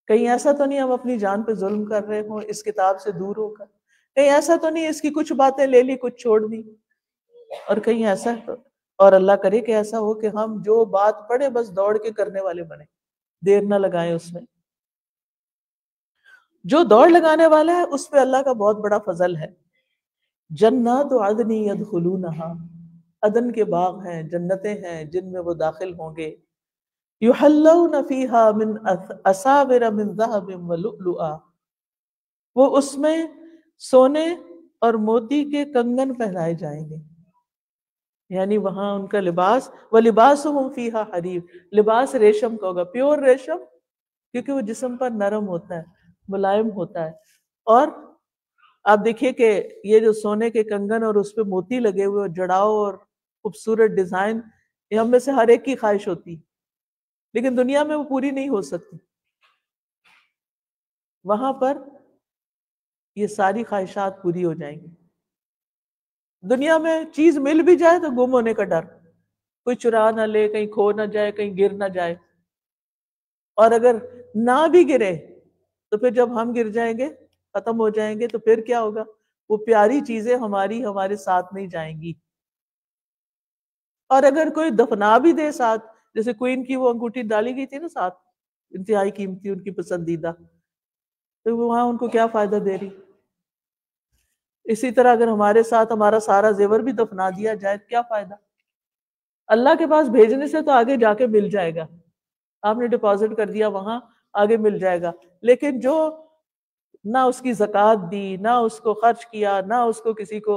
کہیں ایسا تو نہیں ہم اپنی جان پہ ظلم کر رہے ہوں اس کتاب سے دور ہو کر؟ کہیں ایسا تو نہیں اس کی کچھ باتیں لے لی کچھ چھوڑ دی؟ اور کہیں ایسا، اور اللہ کرے کہ ایسا ہو کہ ہم جو بات پڑھے بس دوڑ کے کرنے والے بنے، دیر نہ لگائیں اس میں. جو دوڑ لگانے والا ہے اس پہ اللہ کا بہت بڑا فضل ہے. جنات عدن یدخلونہا، عدن کے باغ ہیں، جنتیں ہیں جن میں وہ داخل ہوں گے. یحلون فیہا من اساور من ذہب ولؤلؤا، وہ اس میں سونے اور موتی کے کنگن پہنائے جائیں گے. یعنی وہاں ان کا لباس وَلِبَاسُهُمْ فِيهَا حَرِيرٌ، لباس ریشم کا ہوگا، پیور ریشم، کیونکہ وہ جسم پر نرم ہوتا ہے، ملائم ہوتا ہے. اور آپ دیکھیے کہ یہ جو سونے کے کنگن اور اس پہ موتی لگے ہوئے اور جڑاؤ اور خوبصورت ڈیزائن، یہ ہم میں سے ہر ایک کی خواہش ہوتی، لیکن دنیا میں وہ پوری نہیں ہو سکتی. وہاں پر یہ ساری خواہشات پوری ہو جائیں گی. دنیا میں چیز مل بھی جائے تو گم ہونے کا ڈر، کوئی چرا نہ لے، کہیں کھو نہ جائے، کہیں گر نہ جائے. اور اگر نہ بھی گرے تو پھر جب ہم گر جائیں گے، ختم ہو جائیں گے، تو پھر کیا ہوگا؟ وہ پیاری چیزیں ہمارے ساتھ نہیں جائیں گی. اور اگر کوئی دفنا بھی دے ساتھ، جیسے کوئین کی وہ انگوٹھی ڈالی گئی تھی نا ساتھ، انتہائی قیمتی، ان کی پسندیدہ، تو وہاں ان کو کیا فائدہ دے رہی؟ اسی طرح اگر ہمارے ساتھ ہمارا سارا زیور بھی دفنا دیا جائے کیا فائدہ؟ اللہ کے پاس بھیجنے سے تو آگے جا کے مل جائے گا، آپ نے ڈپازٹ کر دیا وہاں، آگے مل جائے گا. لیکن جو نہ اس کی زکوٰۃ دی، نہ اس کو خرچ کیا، نہ اس کو کسی کو،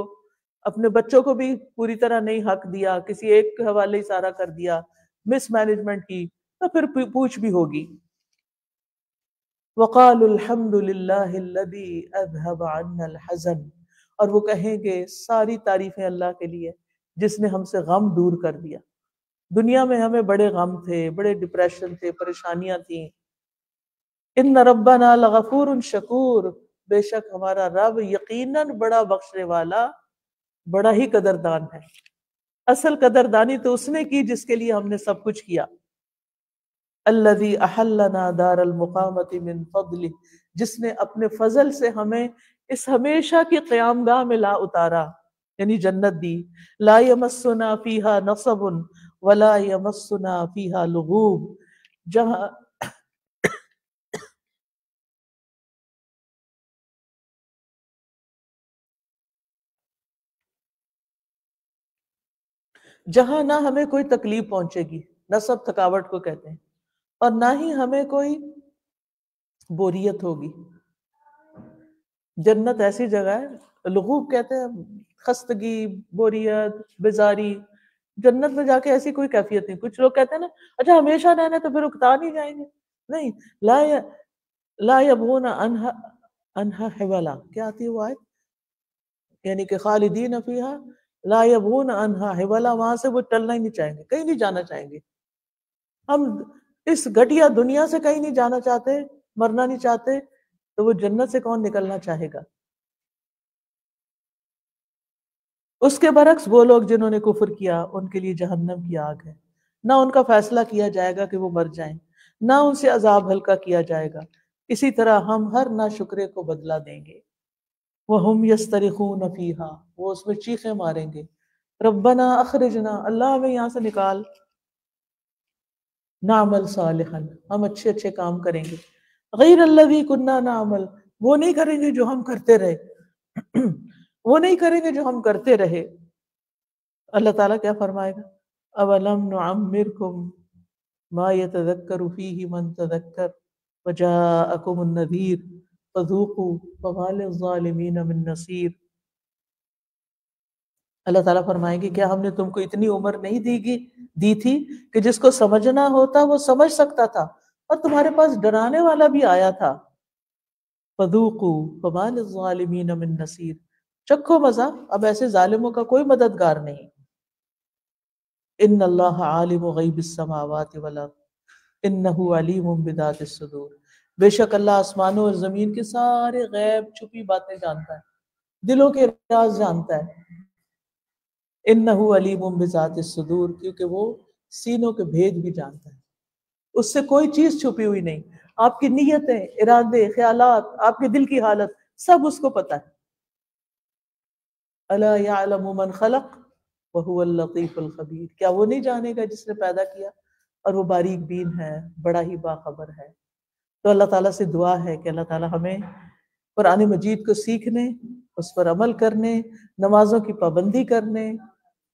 اپنے بچوں کو بھی پوری طرح نہیں حق دیا، کسی ایک کے حوالے ہی سارا کر دیا، مس مینجمنٹ کی، تو پھر پوچھ بھی ہوگی. وَقَالُوا الْحَمْدُ لِلَّهِ الَّذِي أَذْهَبَ عَنَّا الْحَزَنَ، اور وہ کہیں گے ساری تعریفیں اللہ کے لیے جس نے ہم سے غم دور کر دیا. دنیا میں ہمیں بڑے غم تھے، بڑے ڈپریشن تھے، پریشانیاں تھیں. ان ربنا لغفور شکور، بے شک ہمارا رب یقیناً بڑا بخشنے والا، بڑا ہی قدردان ہے. اصل قدردانی تو اس نے کی جس کے لیے ہم نے سب کچھ کیا. الذی احلنا دار المقامۃ من فضلہ، جس نے اپنے فضل سے ہمیں اس ہمیشہ کی قیام گاہ میں لا اتارا، یعنی جنت دی. لا یمسنا فیہا نصب ولا یمسنا فیہا لغوب، جہاں نہ ہمیں کوئی تکلیف پہنچے گی، نصب تھکاوٹ کو کہتے ہیں، اور نہ ہی ہمیں کوئی بوریت ہوگی. جنت ایسی جگہ ہے، لغوب کہتے ہیں خستگی، بوریت، بیزاری. جنت میں جا کے ایسی کوئی کیفیت نہیں. کچھ لوگ کہتے ہیں نا اچھا ہمیشہ رہنا تو پھر اکتا نہیں جائیں گے. نہیں، لا یبغون عنہا حولا، کیا آتی ہے وہ آیت؟ یعنی کہ خالدین فیہا لا یبغون عنہا حولا، وہاں سے وہ ٹلنا ہی نہیں چاہیں گے، کہیں نہیں جانا چاہیں گے. ہم اس گھٹیا دنیا سے کہیں نہیں جانا چاہتے، مرنا نہیں چاہتے، تو وہ جنت سے کون نکلنا چاہے گا؟ اس کے برعکس وہ لوگ جنہوں نے کفر کیا ان کے لیے جہنم کی آگ ہے، نہ ان کا فیصلہ کیا جائے گا کہ وہ مر جائیں، نہ ان سے عذاب ہلکا کیا جائے گا. اسی طرح ہم ہر ناشکرے کو بدلہ دیں گے. وَهُمْ يَسْتَرِخُونَ فِيهَا، وہ اس میں چیخیں ماریں گے، ربنا اخرجنا، اللہ ہمیں یہاں سے نکال، نعمل صالحا، ہم اچھے اچھے کام کریں گے، غیر الذی کننا نعمل، وہ نہیں کریں گے جو ہم کرتے رہے، وہ نہیں کریں گے جو ہم کرتے رہے. اللہ تعالیٰ کیا فرمائے گا؟ اولم نعمرکم ما يتذکر فیہ من تذکر وجاءکم النذیر فذوقوا فما للظالمین من نصیر. اللہ تعالیٰ فرمائیں گے کیا ہم نے تم کو اتنی عمر نہیں دی تھی کہ جس کو سمجھنا ہوتا وہ سمجھ سکتا تھا، اور تمہارے پاس ڈرانے والا بھی آیا تھا. فذوقوا فما للظالمین من نصیر، چکھو مزہ، اب ایسے ظالموں کا کوئی مددگار نہیں. ان اللہ عالم غیب السماوات والارض انہ علیم بذات الصدور، بے شک اللہ آسمانوں اور زمین کے سارے غیب چھپی باتیں جانتا ہے، دلوں کے راز جانتا ہے. انہ علیم بذات الصدور، کیونکہ وہ سینوں کے بھید بھی جانتا ہے، اس سے کوئی چیز چھپی ہوئی نہیں. آپ کی نیتیں، ارادے، خیالات، آپ کے دل کی حالت سب اس کو پتہ ہے. الا یعلم من خلق وهو اللطیف الخبیر، کیا وہ نہیں جانے گا جس نے پیدا کیا اور وہ باریک بین ہے، بڑا ہی باخبر ہے. تو اللہ تعالیٰ سے دعا ہے کہ اللہ تعالیٰ ہمیں قرآن مجید کو سیکھنے، اس پر عمل کرنے، نمازوں کی پابندی کرنے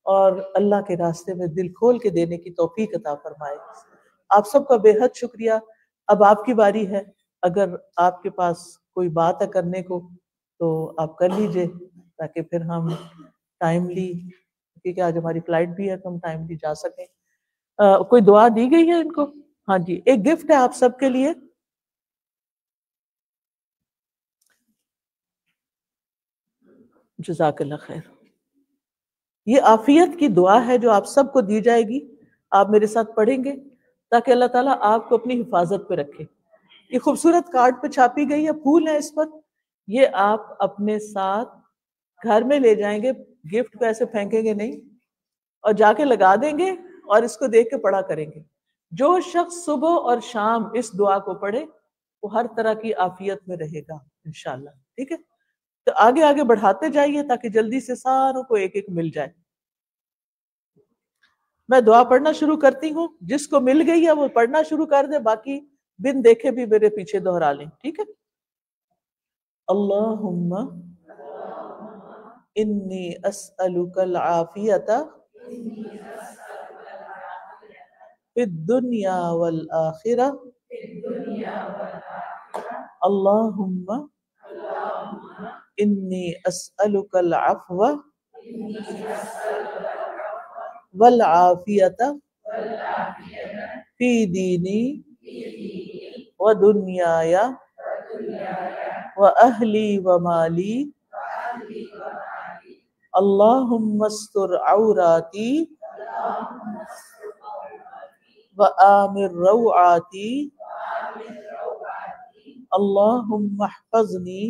اور اللہ کے راستے میں دل کھول کے دینے کی توفیق عطا فرمائے. آپ سب کا بے حد شکریہ. اب آپ کی باری ہے، اگر آپ کے پاس کوئی بات ہے کرنے کو تو آپ کر لیجئے، تاکہ پھر ہم ٹائملی کیونکہ آج ہماری فلائٹ بھی ہے تو ہم ٹائملی جا سکیں. کوئی دعا دی گئی ہے ان کو؟ ہاں جی، ایک گفٹ ہے آپ سب کے لیے. جزاک اللہ خیر. یہ عافیت کی دعا ہے جو آپ سب کو دی جائے گی. آپ میرے ساتھ پڑھیں گے تاکہ اللہ تعالیٰ آپ کو اپنی حفاظت پہ رکھے. یہ خوبصورت کارڈ پہ چھاپی گئی ہے، پھول ہے اس پر. یہ آپ اپنے ساتھ گھر میں لے جائیں گے، گفٹ کو ایسے پھینکیں گے نہیں، اور جا کے لگا دیں گے اور اس کو دیکھ کے پڑھا کریں گے. جو شخص صبح اور شام اس دعا کو پڑھے وہ ہر طرح کی عافیت میں رہے گا انشاءاللہ. ٹھیک ہے، تو آگے آگے بڑھاتے جائیے تاکہ جلدی سے ساروں کو ایک ایک مل جائے. میں دعا پڑھنا شروع کرتی ہوں، جس کو مل گئی ہے وہ پڑھنا شروع کر دے، باقی بن دیکھے بھی میرے پیچھے دہرا لیں. ٹھیک ہے. اللہم انی اسألک العافیت فی الدنیا والآخرہ. اللہم انی اسألک العفو والعافیت فی دینی ودنیای واہلی ومالی. اللہم استر عوراتی وآمن روعاتی. اللہم احفظنی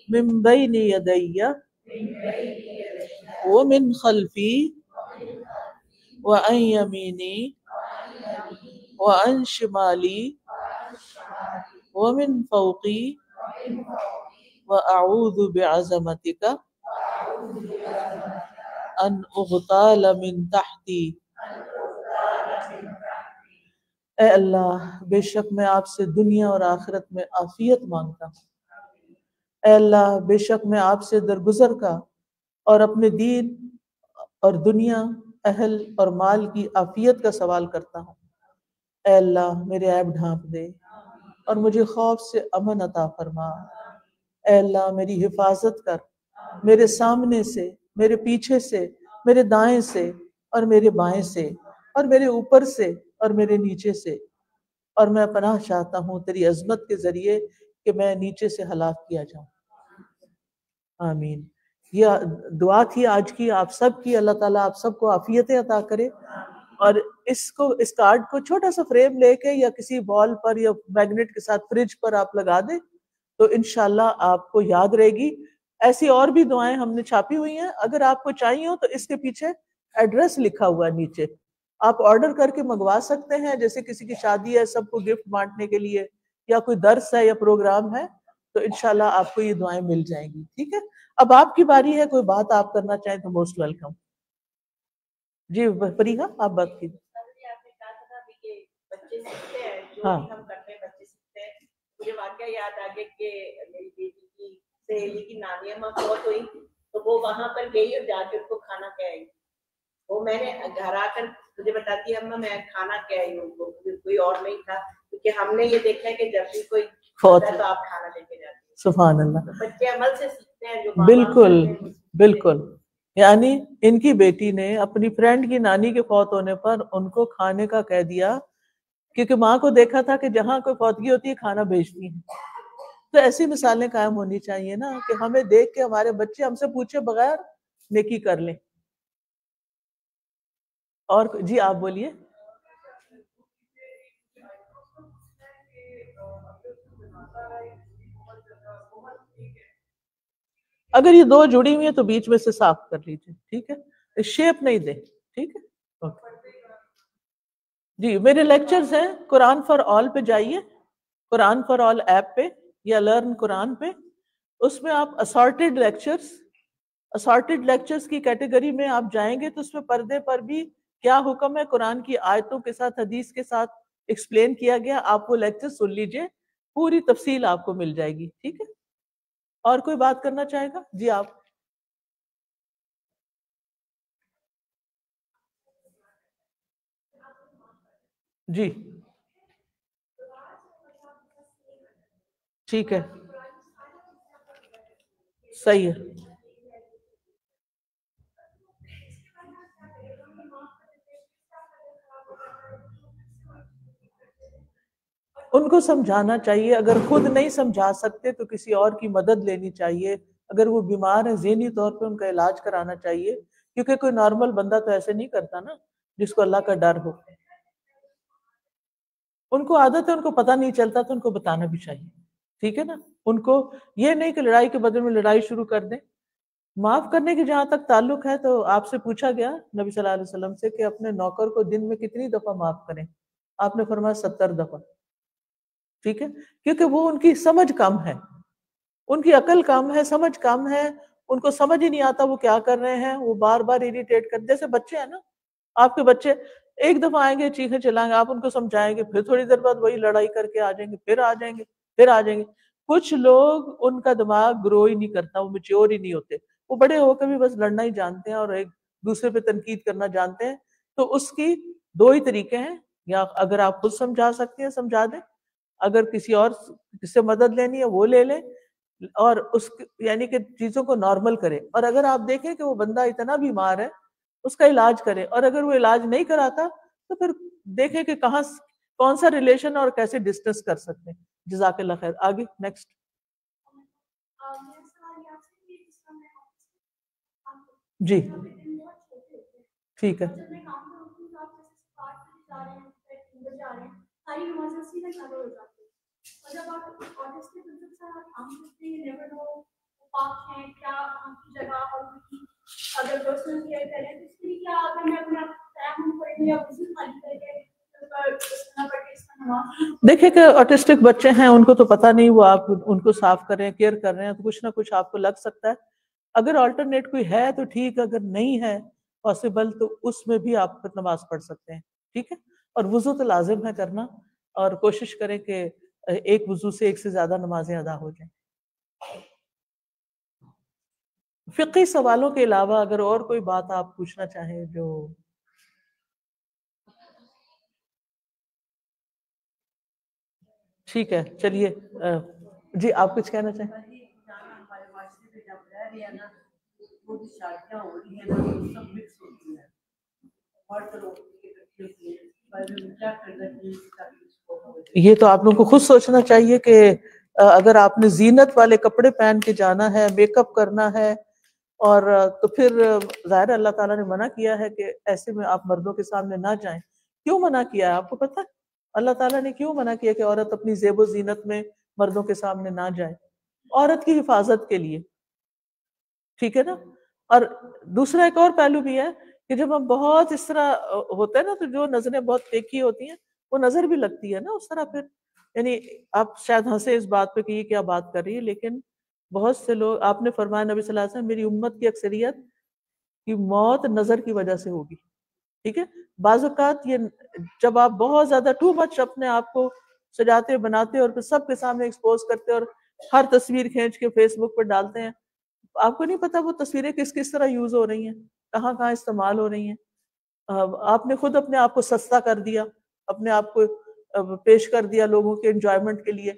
من بین یدی ومن خلفی وعن یمینی وعن شمالی ومن فوقی وأعوذ بعظمتک ان اغتال من تحتی. اے اللہ، بے شک میں آپ سے دنیا اور آخرت میں عافیت مانگتا ہوں. اے اللہ، بے شک میں آپ سے درگزر کا اور اپنے دین اور دنیا، اہل اور مال کی عافیت کا سوال کرتا ہوں. اے اللہ، میرے عیب ڈھانپ دے اور مجھے خوف سے امن عطا فرما. اے اللہ، میری حفاظت کر، میرے سامنے سے، میرے پیچھے سے، میرے دائیں سے اور میرے بائیں سے، اور میرے اوپر سے اور میرے نیچے سے. اور میں پناہ چاہتا ہوں تیری عظمت کے ذریعے کہ میں نیچے سے ہلاک کیا جاؤں. آمین. یہ دعا تھی آج کی آپ سب کی. اللہ تعالیٰ آپ سب کو عافیتیں عطا کرے. اور اس کارڈ کو چھوٹا سا فریم لے کے یا کسی وال پر یا میگنیٹ کے ساتھ فریج پر آپ لگا دیں تو انشاءاللہ آپ کو یاد رہے گی. ایسی اور بھی دعائیں ہم نے چھاپی ہوئی ہیں، اگر آپ کو چاہیے ہو تو اس کے پیچھے ایڈریس لکھا ہوا ہے نیچے، آپ آرڈر کر کے منگوا سکتے ہیں. جیسے کسی کی شادی ہے، سب کو گفٹ بانٹنے کے لیے، یا کوئی درس ہے یا پروگرام ہے، تو انشاءاللہ آپ کو یہ دعائیں مل جائیں گی. ٹھیک ہے. اب آپ کی باری ہے، کوئی بات آپ کرنا چاہیں تو موسٹ ویلکم. جی فریحہ، آپ بات کیجیے. ہاں مجھے واقعہ یاد آ گیا کہ میری بیٹی کی سہیلی کی نانی اماں فوت ہوئی تو وہ وہاں پر گئی اور جا کے ان کو کھانا کھلائی. وہ میں نے گھر آ کر مجھے بتاتی ہے اما میں کھانا کھلائی ان کو، کوئی اور نہیں تھا، کیونکہ ہم نے یہ دیکھا ہے کہ جب بھی کوئی فوت ہے تو آپ کھانا لے کے جاتے ہیں. سبحان اللہ. بچے عمل سے سیکھتے ہیں جو بالکل بالکل. یعنی ان کی بیٹی نے اپنی فرینڈ کی نانی کے فوت ہونے پر ان کو کھانے کا کہہ دیا، کیونکہ ماں کو دیکھا تھا کہ جہاں کوئی فوتگی ہوتی ہے کھانا بھیجتی ہیں. تو ایسی مثالیں قائم ہونی چاہیے نا کہ ہمیں دیکھ کے ہمارے بچے ہم سے پوچھے بغیر نیکی کر لیں. اور جی آپ بولیے. اگر یہ دو جڑی ہوئی ہیں تو بیچ میں سے صاف کر لیجیے. ٹھیک ہے، شیپ نہیں دے. ٹھیک ہے. جی میرے لیکچرز ہیں، قرآن فار آل پہ جائیے، قرآن فار آل ایپ پہ یا لرن قرآن پہ. اس میں آپ اسارٹیڈ لیکچرز کی کیٹیگری میں آپ جائیں گے تو اس میں پردے پر بھی کیا حکم ہے قرآن کی آیتوں کے ساتھ حدیث کے ساتھ ایکسپلین کیا گیا. آپ وہ لیکچر سن لیجئے، پوری تفصیل آپ کو مل جائے گی. ٹھیک ہے. اور کوئی بات کرنا چاہے گا؟ جی آپ. جی ٹھیک ہے، صحیح ہے. ان کو سمجھانا چاہیے، اگر خود نہیں سمجھا سکتے تو کسی اور کی مدد لینی چاہیے، اگر وہ بیمار ہیں ذہنی طور پہ ان کا علاج کرانا چاہیے، کیونکہ کوئی نارمل بندہ تو ایسے نہیں کرتا نا جس کو اللہ کا ڈر ہو. ان کو عادت ہے، ان کو پتہ نہیں چلتا تو ان کو بتانا بھی چاہیے، ٹھیک ہے نا. ان کو یہ نہیں کہ لڑائی کے بدلے میں لڑائی شروع کر دیں. معاف کرنے کی جہاں تک تعلق ہے تو آپ سے پوچھا گیا نبی صلی اللہ علیہ وسلم سے کہ اپنے نوکر کو دن میں کتنی دفعہ معاف کریں. آپ نے فرمایا 70 دفعہ. ٹھیک ہے، کیونکہ وہ ان کی سمجھ کم ہے، ان کی عقل کم ہے، سمجھ کم ہے، ان کو سمجھ ہی نہیں آتا وہ کیا کر رہے ہیں. وہ بار بار اریٹیٹ کر، جیسے بچے ہیں نا، آپ کے بچے ایک دفعہ آئیں گے چیخیں چلائیں گے، آپ ان کو سمجھائیں گے، پھر تھوڑی دیر بعد وہی لڑائی کر کے آ جائیں گے، پھر آ جائیں گے، پھر آ جائیں گے. کچھ لوگ ان کا دماغ گرو ہی نہیں کرتا، وہ میچور ہی نہیں ہوتے، وہ بڑے ہو کے بھی بس لڑنا ہی جانتے ہیں اور ایک دوسرے پہ تنقید کرنا جانتے ہیں. تو اس کی دو ہی طریقے ہیں، یا اگر آپ خود سمجھا سکتے ہیں سمجھا دیں، اگر کسی اور سے مدد لینی ہے وہ لے لیں، اور اس یعنی کہ چیزوں کو نارمل کرے. اور اگر آپ دیکھیں کہ وہ بندہ اتنا بیمار ہے اس کا علاج کرے، اور اگر وہ علاج نہیں کراتا تو پھر دیکھیں کہ کہاں کون سا ریلیشن اور کیسے ڈسکس کر سکتے ہیں. جزاک اللہ خیر. آگے نیکسٹ. جی ٹھیک ہے. دیکھیں کہ آٹسٹک بچے ہیں، ان کو تو پتہ نہیں، وہ آپ ان کو صاف کریں، کیئر کر رہے ہیں تو کچھ نہ کچھ آپ کو لگ سکتا ہے. اگر آلٹرنیٹ کوئی ہے تو ٹھیک، اگر نہیں ہے پاسبل تو اس میں بھی آپ نماز پڑھ سکتے ہیں. ٹھیک ہے، اور وضو تو لازم ہے کرنا، اور کوشش کریں کہ ایک وضو سے ایک سے زیادہ نمازیں ادا ہو جائیں. فقہی سوالوں کے علاوہ اگر اور کوئی بات آپ پوچھنا چاہیں جو ٹھیک ہے. چلیے جی آپ کچھ کہنا چاہیں؟ یہ تو آپ لوگوں کو خود سوچنا چاہیے کہ اگر آپ نے زینت والے کپڑے پہن کے جانا ہے، میک اپ کرنا ہے، اور تو پھر ظاہر اللہ تعالیٰ نے منع کیا ہے کہ ایسے میں آپ مردوں کے سامنے نہ جائیں. کیوں منع کیا ہے آپ کو پتہ ہے؟ اللہ تعالیٰ نے کیوں منع کیا کہ عورت اپنی زیب و زینت میں مردوں کے سامنے نہ جائے؟ عورت کی حفاظت کے لیے. ٹھیک ہے نا. اور دوسرا ایک اور پہلو بھی ہے کہ جب ہم بہت اس طرح ہوتے ہیں نا تو جو نظریں بہت تیکھی ہوتی ہیں وہ نظر بھی لگتی ہے نا اس طرح. پھر یعنی آپ شاید ہنسے اس بات پہ کہ یہ کیا بات کر رہی ہے، لیکن بہت سے لوگ، آپ نے فرمایا نبی صلی اللہ علیہ وسلم میری امت کی اکثریت کی موت نظر کی وجہ سے ہوگی. ٹھیک ہے. بعض اوقات یہ جب آپ بہت زیادہ ٹو مچ اپنے آپ کو سجاتے بناتے اور پھر سب کے سامنے ایکسپوز کرتے اور ہر تصویر کھینچ کے فیس بک پر ڈالتے ہیں، آپ کو نہیں پتا وہ تصویریں کس کس طرح یوز ہو رہی ہیں، کہاں کہاں استعمال ہو رہی ہیں. آپ نے خود اپنے آپ کو سستا کر دیا، اپنے آپ کو پیش کر دیا لوگوں کے انجوائمنٹ کے لیے.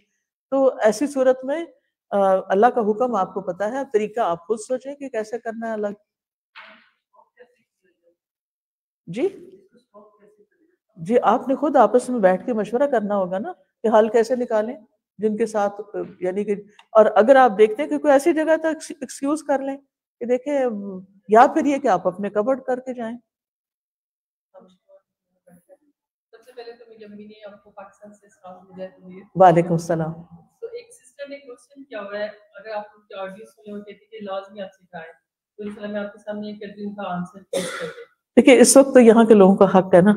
تو ایسی صورت میں اللہ کا حکم آپ کو پتا ہے، طریقہ آپ خود سوچیں کہ کیسے کرنا ہے. الگ جی آپ نے خود آپس میں بیٹھ کے مشورہ کرنا ہوگا نا کہ حل کیسے نکالیں جن کے ساتھ یعنی کہ. اور اگر آپ دیکھتے ہیں کہ کوئی ایسی جگہ تو ایکسکیوز کر لیں کہ دیکھیں، یا پھر یہ کہ آپ اپنے کبرڈ کر کے جائیں. سب سے پہلے تو میری امی نے آپ کو پاکستان سے اسلام ہدایت دی. وعلیکم السلام. تو ایک سسٹر نے کوسچن کیا ہوا ہے، اگر آپ کو آڈیو سنے ہو کہتی کہ لازمی آپ سکھائیں، تو اس لیے میں آپ کے سامنے یہ کرتی ہوں کا آنسر پیش کر دیں. دیکھیے اس وقت تو یہاں کے لوگوں کا حق ہے نا،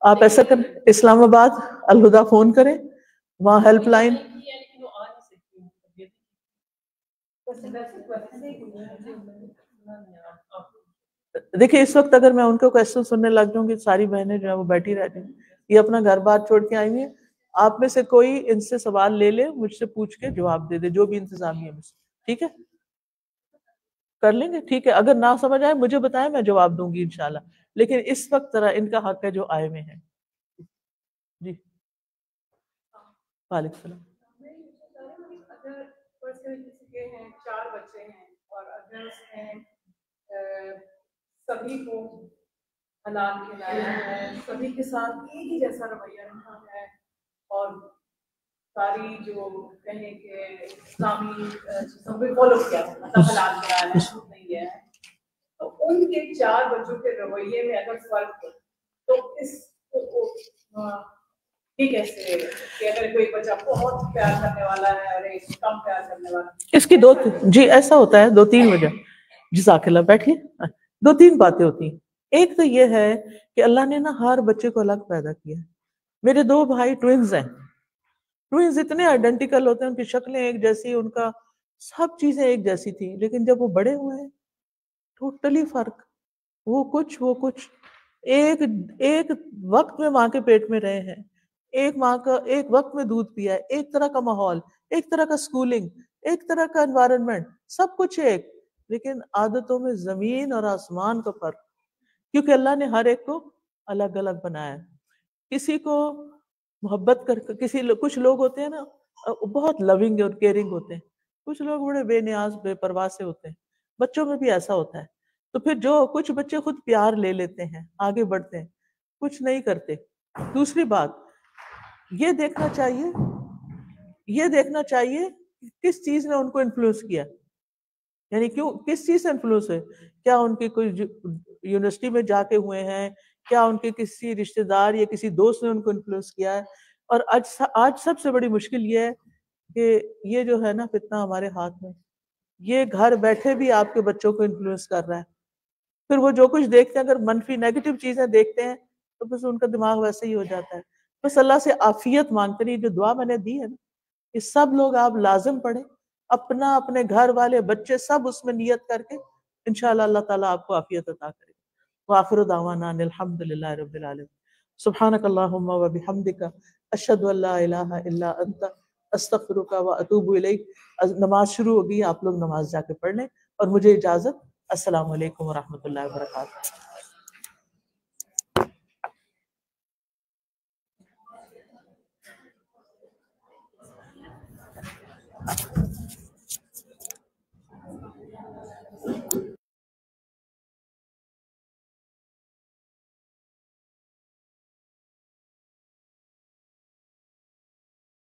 آپ ایسا کریں اسلام آباد الہدا فون کریں، وہاں ہیلپ لائن. لیکن وہ آ نہیں سکتی. دیکھیے اس وقت اگر میں ان کو کویسچن سننے لگ جاؤں گی، ساری بہنیں جو ہیں وہ بیٹھی رہ جائیں، یہ اپنا گھر بار چھوڑ کے آئی ہیں. آپ میں سے کوئی ان سے سوال لے لے، مجھ سے پوچھ کے جواب دے دے، جو بھی انتظامیہ میں سے. ٹھیک ہے، کر لیں گے. ٹھیک ہے، اگر نہ سمجھ آئے مجھے بتائیں، میں جواب دوں گی انشاءاللہ. لیکن اس وقت ذرا ان کا حق ہے جو آئے ہوئے ہیں. جی وعلیکم السلام. اگر کسی کے ہیں 4 بچے ہیں اور اگر اس نے سبھی کو حلال کھلایا ہے، سبھی کے ساتھ ایک ہی جیسا رویہ رکھا ہے، اور ساری جو کہیں کہ اسلامی چیزوں کو فالو کیا ہے، مطلب حلال حلال ہے، چھوٹ نہیں ہے، تو ان کے 4 بچوں کے رویے میں اگر فرق ہو تو اس ٹھیک ہے کہ اگر کوئی بچہ بہت پیار کرنے والا ہے اور ایک کم پیار کرنے والا، اس کی جی ایسا ہوتا ہے 2-3 وجہ. جزاک اللہ. بیٹھیے. 2-3 باتیں ہوتی ہیں. ایک تو یہ ہے کہ اللہ نے نا ہر بچے کو الگ پیدا کیا ہے. میرے 2 بھائی ٹوئنز ہیں. ٹوئنز اتنے آئیڈینٹیکل ہوتے ہیں، ان کی شکلیں ایک جیسی، ان کا سب چیزیں ایک جیسی تھی، لیکن جب وہ بڑے ہوئے ہیں ٹوٹلی فرق. وہ کچھ ایک وقت میں ماں کے پیٹ میں رہے ہیں، ایک وقت میں دودھ پیا ہے، ایک طرح کا ماحول، ایک طرح کا سکولنگ، ایک طرح کا انوائرمنٹ، سب کچھ ایک، لیکن عادتوں میں زمین اور آسمان کا فرق، کیونکہ اللہ نے ہر ایک کو الگ الگ بنایا. کسی کو محبت کچھ لوگ ہوتے ہیں نا بہت لونگ اور کیئرنگ ہوتے ہیں، کچھ لوگ بڑے بے نیاز بے پرواہ سے ہوتے ہیں. بچوں میں بھی ایسا ہوتا ہے. تو پھر کچھ بچے خود پیار لے لیتے ہیں، آگے بڑھتے ہیں، کچھ نہیں کرتے. دوسری بات یہ دیکھنا چاہیے کس چیز نے ان کو انفلوئنس کیا، یعنی کس چیز سے انفلوئنس ہے. کیا ان کی کوئی یونیورسٹی میں جا کے ہوئے ہیں، کیا ان کے کسی رشتہ دار یا کسی دوست نے ان کو انفلوئنس کیا ہے. اور آج سب سے بڑی مشکل یہ ہے کہ یہ جو ہے نا فتنہ ہمارے ہاتھ میں، یہ گھر بیٹھے بھی آپ کے بچوں کو انفلوئنس کر رہا ہے. پھر وہ جو کچھ دیکھتے ہیں، اگر منفی نیگیٹو چیزیں دیکھتے ہیں تو بس ان کا دماغ ویسے ہی ہو جاتا ہے. بس اللہ سے عافیت مانگتے ہیں. جو دعا میں نے دی ہے نا، یہ سب لوگ آپ لازم پڑھیں، اپنے گھر والے بچے سب اس میں نیت کر کے انشاءاللہ اللہ تعالیٰ آپ کو عافیت عطا کرے. وآخر دعوانا ان الحمد للہ رب العالمین. سبحانک اللہم و بحمدک، اشہد ان لا الہ الا انت، استغفرک و اتوب الیک. نماز شروع ہوگی، آپ لوگ نماز جا کے پڑھ لیں، اور مجھے اجازت. السلام علیکم ورحمۃ اللہ وبرکاتہ.